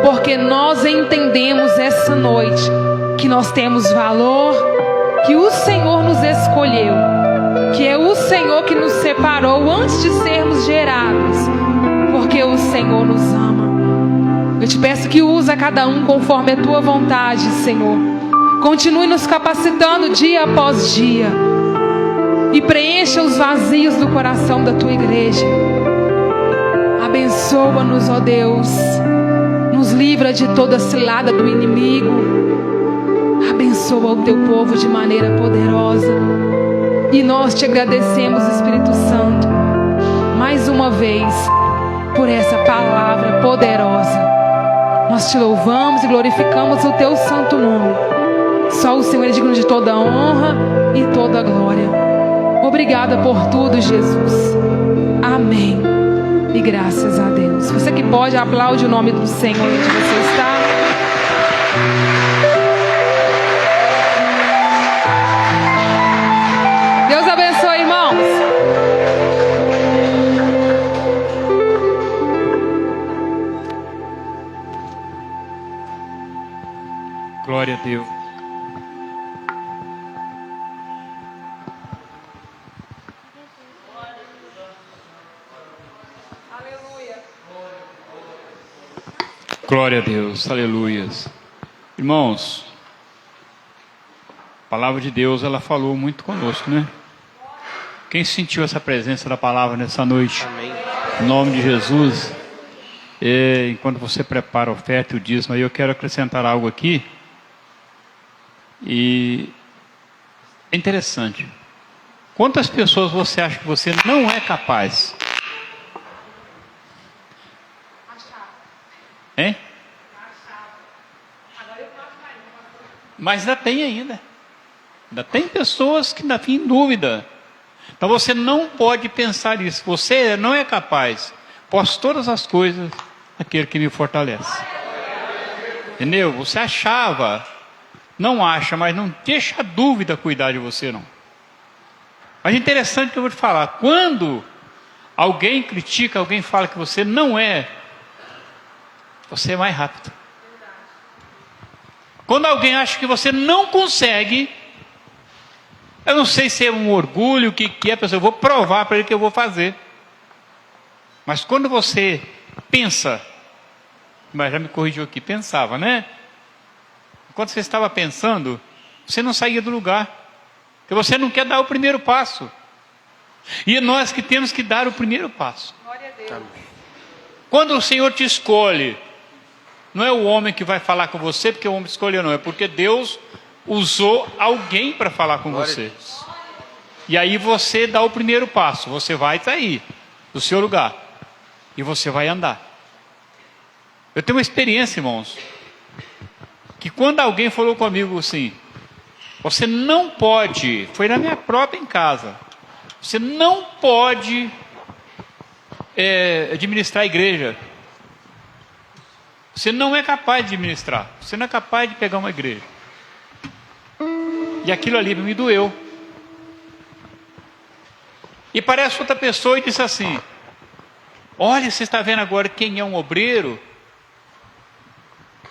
porque nós entendemos essa noite que nós temos valor, que o Senhor nos escolheu, que é o Senhor que nos separou antes de sermos gerados, porque o Senhor nos ama. Eu te peço que usa cada um conforme a Tua vontade, Senhor. Continue nos capacitando dia após dia e preencha os vazios do coração da Tua igreja. Abençoa-nos, ó Deus. Nos livra de toda cilada do inimigo. Abençoa o Teu povo de maneira poderosa. E nós te agradecemos, Espírito Santo, mais uma vez, por essa palavra poderosa. Nós te louvamos e glorificamos o Teu santo nome. Só o Senhor é digno de toda a honra e toda a glória. Obrigada por tudo, Jesus. Amém. E graças a Deus. Você que pode, aplaude o nome do Senhor onde você está. Deus abençoe, irmãos. Glória a Deus. Glória a Deus, aleluias. Irmãos, a palavra de Deus, ela falou muito conosco, né? Quem sentiu essa presença da palavra nessa noite? Amém. Em nome de Jesus. Enquanto você prepara a oferta e o dízimo, eu quero acrescentar algo aqui. E é interessante. Quantas pessoas você acha que você não é capaz? Hein? Mas ainda tem ainda. Ainda tem pessoas que ainda têm dúvida. Então você não pode pensar isso. Você não é capaz. Posso todas as coisas naquele que me fortalece. Entendeu? Você achava, não acha, mas não deixa a dúvida cuidar de você, não. Mas é interessante que eu vou te falar. Quando alguém critica, alguém fala que você não é, você é mais rápido. Quando alguém acha que você não consegue, eu não sei se é um orgulho, o que é, pessoal, eu vou provar para ele que eu vou fazer. Mas quando você pensa, mas já me corrigiu aqui, pensava, né? Quando você estava pensando, você não saía do lugar, porque você não quer dar o primeiro passo. E é nós que temos que dar o primeiro passo. Glória a Deus. Quando o Senhor te escolhe, não é o homem que vai falar com você porque o homem escolheu, não. É porque Deus usou alguém para falar com você. E aí você dá o primeiro passo. Você vai sair do seu lugar. E você vai andar. Eu tenho uma experiência, irmãos. Que quando alguém falou comigo assim, você não pode, foi na minha própria em casa, você não pode administrar a igreja. Você não é capaz de administrar. Você não é capaz de pegar uma igreja. E aquilo ali me doeu. E parece outra pessoa e disse assim, olha, você está vendo agora quem é um obreiro?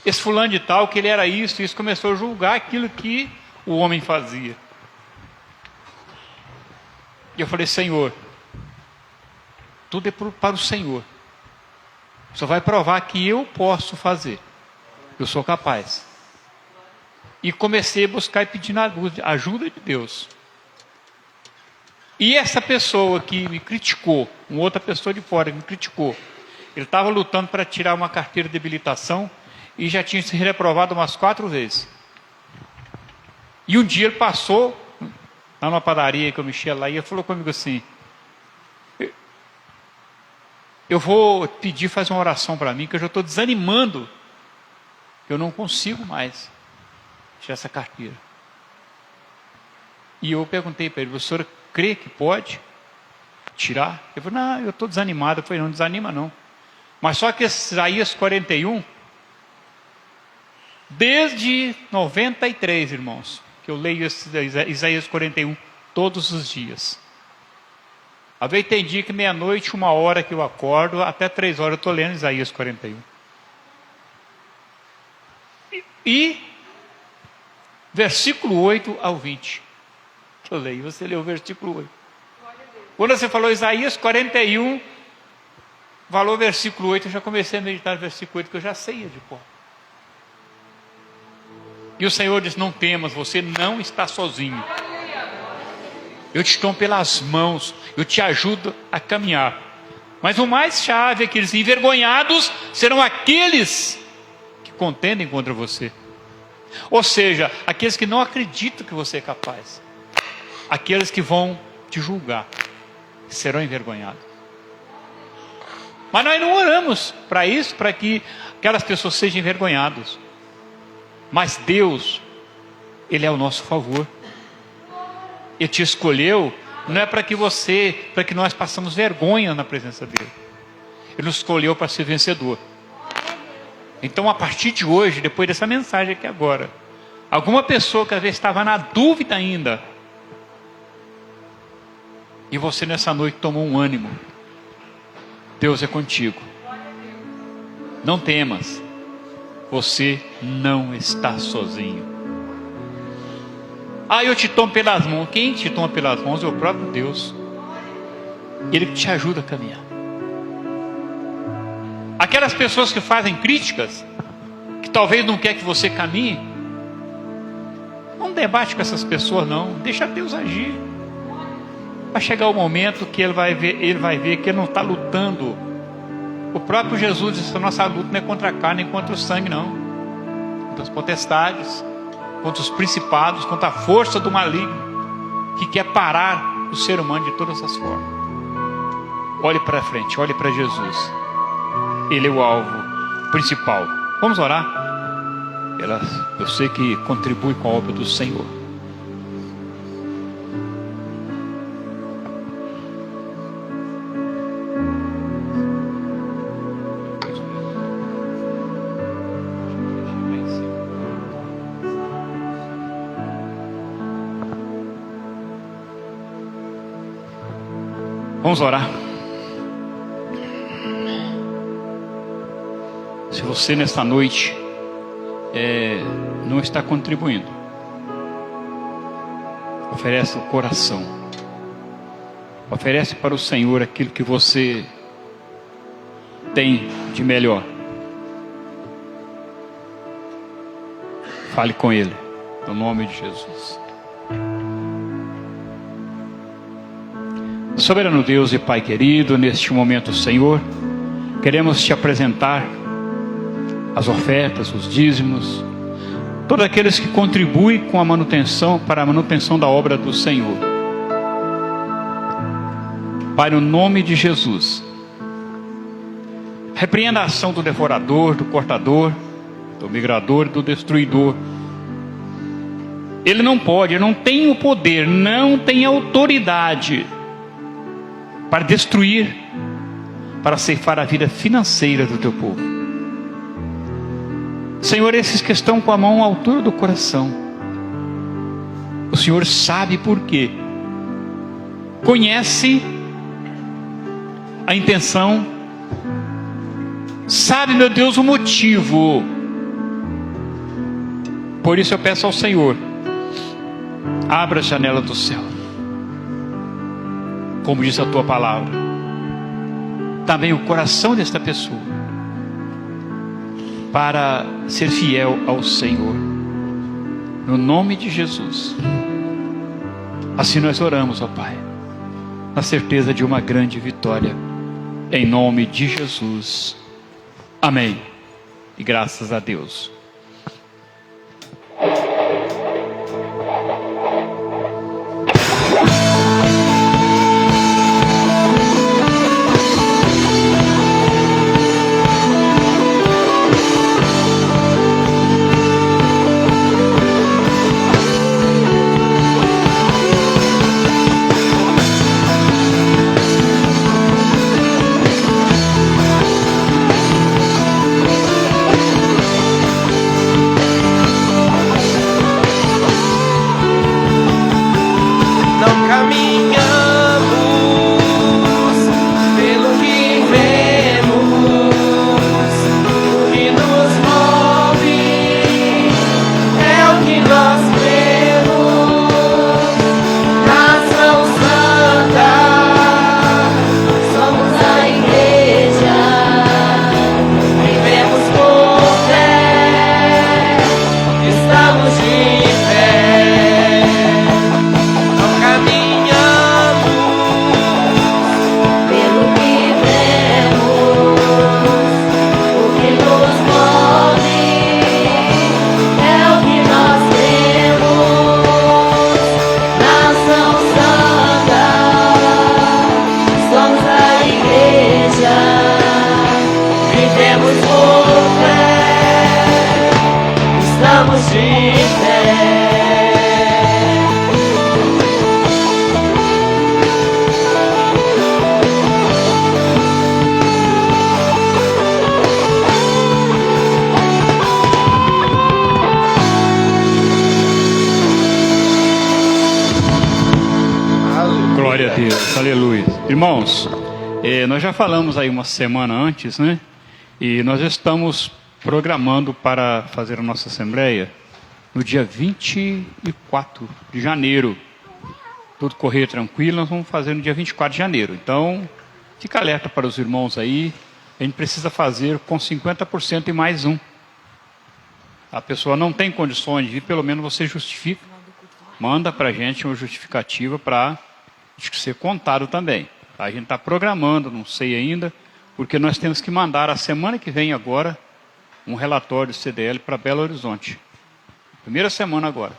Esse fulano de tal, que ele era isso, e isso começou a julgar aquilo que o homem fazia. E eu falei: Senhor, tudo é para o Senhor. Só vai provar que eu posso fazer. Eu sou capaz. E comecei a buscar e pedir ajuda de Deus. E essa pessoa que me criticou, uma outra pessoa de fora que me criticou, ele estava lutando para tirar uma carteira de habilitação e já tinha se reprovado umas 4 vezes. E um dia ele passou lá numa padaria que eu mexia lá e ele falou comigo assim: eu vou pedir, fazer uma oração para mim, que eu já estou desanimando, eu não consigo mais tirar essa carteira. E eu perguntei para ele: o senhor crê que pode tirar? Ele falou: não, eu estou desanimado. Eu falei: não desanima não. Mas só que Isaías 41, desde 93, irmãos, que eu leio Isaías 41 todos os dias. Às vezes tem dia que meia-noite, 1h que eu acordo, até 3 horas eu estou lendo Isaías 41. E versículo 8 ao 20. Eu leio, você leu o versículo 8. Quando você falou Isaías 41, falou versículo 8, eu já comecei a meditar no versículo 8, que eu já sei de cor. E o Senhor diz: não temas, você não está sozinho. Eu te tomo pelas mãos, eu te ajudo a caminhar. Mas o mais chave é que eles envergonhados serão aqueles que contendem contra você. Ou seja, aqueles que não acreditam que você é capaz. Aqueles que vão te julgar serão envergonhados. Mas nós não oramos para isso, para que aquelas pessoas sejam envergonhadas. Mas Deus, Ele é ao nosso favor. Ele te escolheu, não é para que nós passamos vergonha na presença dEle. Ele nos escolheu para ser vencedor. Então, a partir de hoje, depois dessa mensagem aqui agora, alguma pessoa que às vezes estava na dúvida ainda, e você nessa noite tomou um ânimo, Deus é contigo. Não temas, você não está sozinho. Eu te tomo pelas mãos. Quem te toma pelas mãos é o próprio Deus. Ele te ajuda a caminhar. Aquelas pessoas que fazem críticas, que talvez não quer que você caminhe, não debate com essas pessoas não. Deixa Deus agir. Vai chegar o momento que ele vai ver que ele não está lutando. O próprio Jesus disse: a nossa luta não é contra a carne nem contra o sangue, não. Contra as potestades, contra os principados, contra a força do maligno, que quer parar o ser humano de todas as formas. Olhe para frente, olhe para Jesus. Ele é o alvo principal. Vamos orar? Eu sei que contribui com a obra do Senhor. Vamos orar. Se você nesta noite não está contribuindo, oferece o coração, oferece para o Senhor aquilo que você tem de melhor. Fale com Ele, no nome de Jesus. Soberano Deus e Pai querido, neste momento, Senhor, queremos te apresentar as ofertas, os dízimos, todos aqueles que contribuem com a manutenção, para a manutenção da obra do Senhor. Pai, no nome de Jesus, repreenda a ação do devorador, do cortador, do migrador e do destruidor. Ele não pode, ele não tem o poder, não tem autoridade para destruir, para ceifar a vida financeira do teu povo. Senhor, esses que estão com a mão à altura do coração, o Senhor sabe por quê, conhece a intenção, sabe, meu Deus, o motivo. Por isso eu peço ao Senhor, abra a janela do céu como diz a tua palavra, também o coração desta pessoa, para ser fiel ao Senhor, no nome de Jesus. Assim nós oramos, ó Pai, na certeza de uma grande vitória, em nome de Jesus. Amém. E graças a Deus. Aleluia. Irmãos, nós já falamos aí uma semana antes, né? E nós estamos programando para fazer a nossa assembleia no dia 24 de janeiro. Tudo correr tranquilo, nós vamos fazer no dia 24 de janeiro. Então, fica alerta para os irmãos aí. A gente precisa fazer com 50% e mais um. A pessoa não tem condições de vir, pelo menos você justifica. Manda para a gente uma justificativa para ser contado também. A gente está programando, não sei ainda, porque nós temos que mandar a semana que vem agora um relatório do CDL para Belo Horizonte. Primeira semana agora.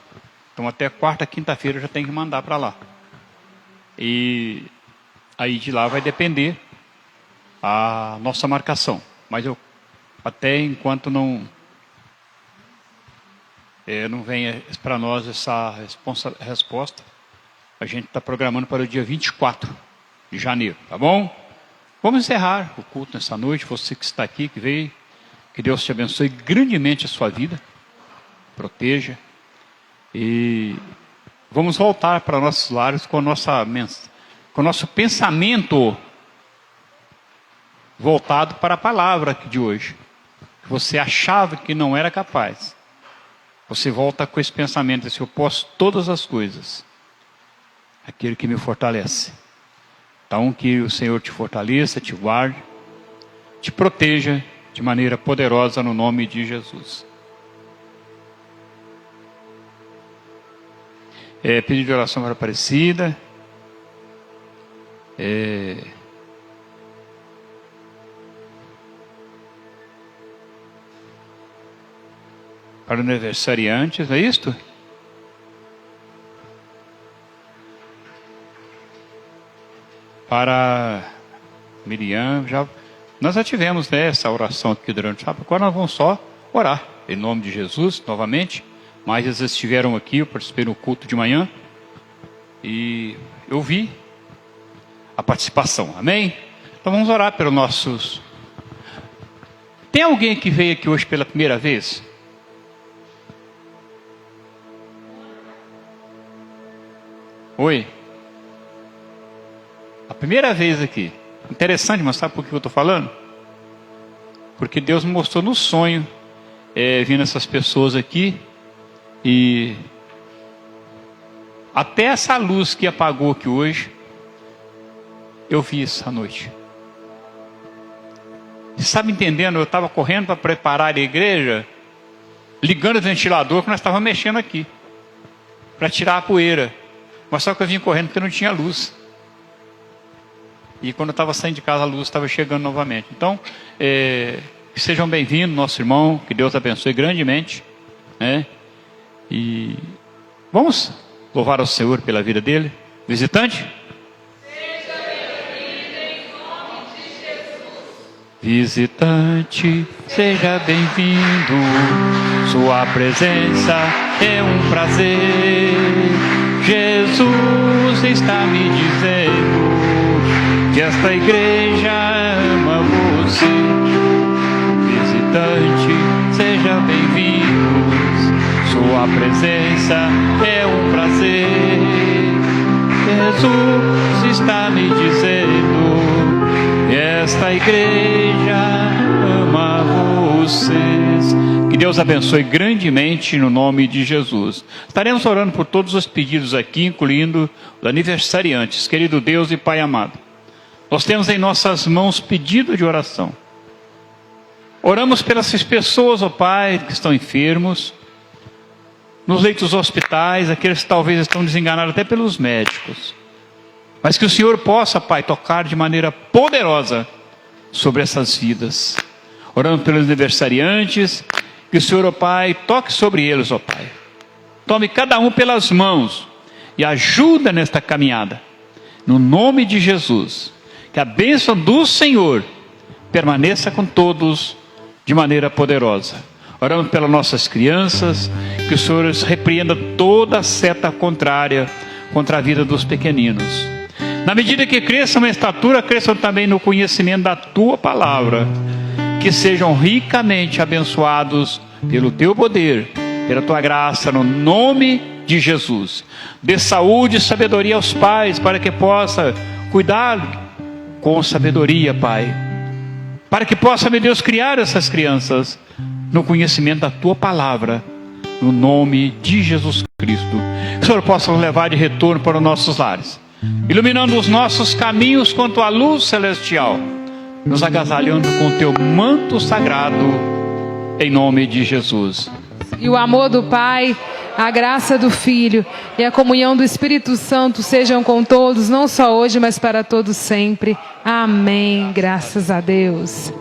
Então até quarta, quinta-feira já tem que mandar para lá. E aí de lá vai depender a nossa marcação. Mas eu até enquanto não vem para nós essa resposta, a gente está programando para o dia 24 de janeiro, tá bom? Vamos encerrar o culto nessa noite. Você que está aqui, que veio, que Deus te abençoe grandemente a sua vida, proteja. E vamos voltar para nossos lares com o nosso pensamento voltado para a palavra de hoje. Você achava que não era capaz. Você volta com esse pensamento, assim, eu posso todas as coisas, aquele que me fortalece. Então que o Senhor te fortaleça, te guarde, te proteja de maneira poderosa no nome de Jesus. Pedido de oração para a Aparecida. Para o aniversariantes, não é isto? Para Miriam, nós já tivemos, né, essa oração aqui durante o sábado. Agora nós vamos só orar em nome de Jesus novamente. Mas eles estiveram aqui, eu participei no culto de manhã e eu vi a participação, amém? Então vamos orar pelos nossos. Tem alguém que veio aqui hoje pela primeira vez? Oi? A primeira vez aqui. Interessante, mas sabe por que eu estou falando? Porque Deus me mostrou no sonho, vindo essas pessoas aqui, e até essa luz que apagou aqui hoje, eu vi isso à noite. Você está me entendendo? Eu estava correndo para preparar a igreja, ligando o ventilador que nós estávamos mexendo aqui, para tirar a poeira. Mas só que eu vim correndo porque não tinha luz. E quando eu estava saindo de casa, a luz estava chegando novamente. Então, que sejam bem-vindos, nosso irmão, que Deus abençoe grandemente, né? E vamos louvar ao Senhor pela vida dele. Visitante? Seja bem-vindo em nome de Jesus. Visitante, seja bem-vindo. Sua presença é um prazer. Jesus está me dizendo que esta igreja ama você. Visitante, seja bem-vindo. Sua presença é um prazer. Jesus está me dizendo que esta igreja ama vocês. Que Deus abençoe grandemente no nome de Jesus. Estaremos orando por todos os pedidos aqui, incluindo os aniversariantes. Querido Deus e Pai amado, nós temos em nossas mãos pedido de oração. Oramos pelas pessoas, ó Pai, que estão enfermos, nos leitos dos hospitais, aqueles que talvez estão desenganados até pelos médicos. Mas que o Senhor possa, Pai, tocar de maneira poderosa sobre essas vidas. Orando pelos aniversariantes, que o Senhor, ó Pai, toque sobre eles, ó Pai. Tome cada um pelas mãos e ajuda nesta caminhada. No nome de Jesus, que a bênção do Senhor permaneça com todos de maneira poderosa. Oramos pelas nossas crianças, que o Senhor repreenda toda seta contrária contra a vida dos pequeninos. Na medida que cresçam em estatura, cresçam também no conhecimento da Tua palavra. Que sejam ricamente abençoados pelo Teu poder, pela Tua graça, no nome de Jesus. Dê saúde e sabedoria aos pais, para que possa cuidar com sabedoria, Pai. Para que possa, meu Deus, criar essas crianças no conhecimento da Tua palavra, no nome de Jesus Cristo. Que o Senhor possa nos levar de retorno para os nossos lares, iluminando os nossos caminhos quanto à luz celestial, nos agasalhando com o Teu manto sagrado, em nome de Jesus. E o amor do Pai, a graça do Filho e a comunhão do Espírito Santo sejam com todos, não só hoje, mas para todos sempre. Amém. Graças a Deus.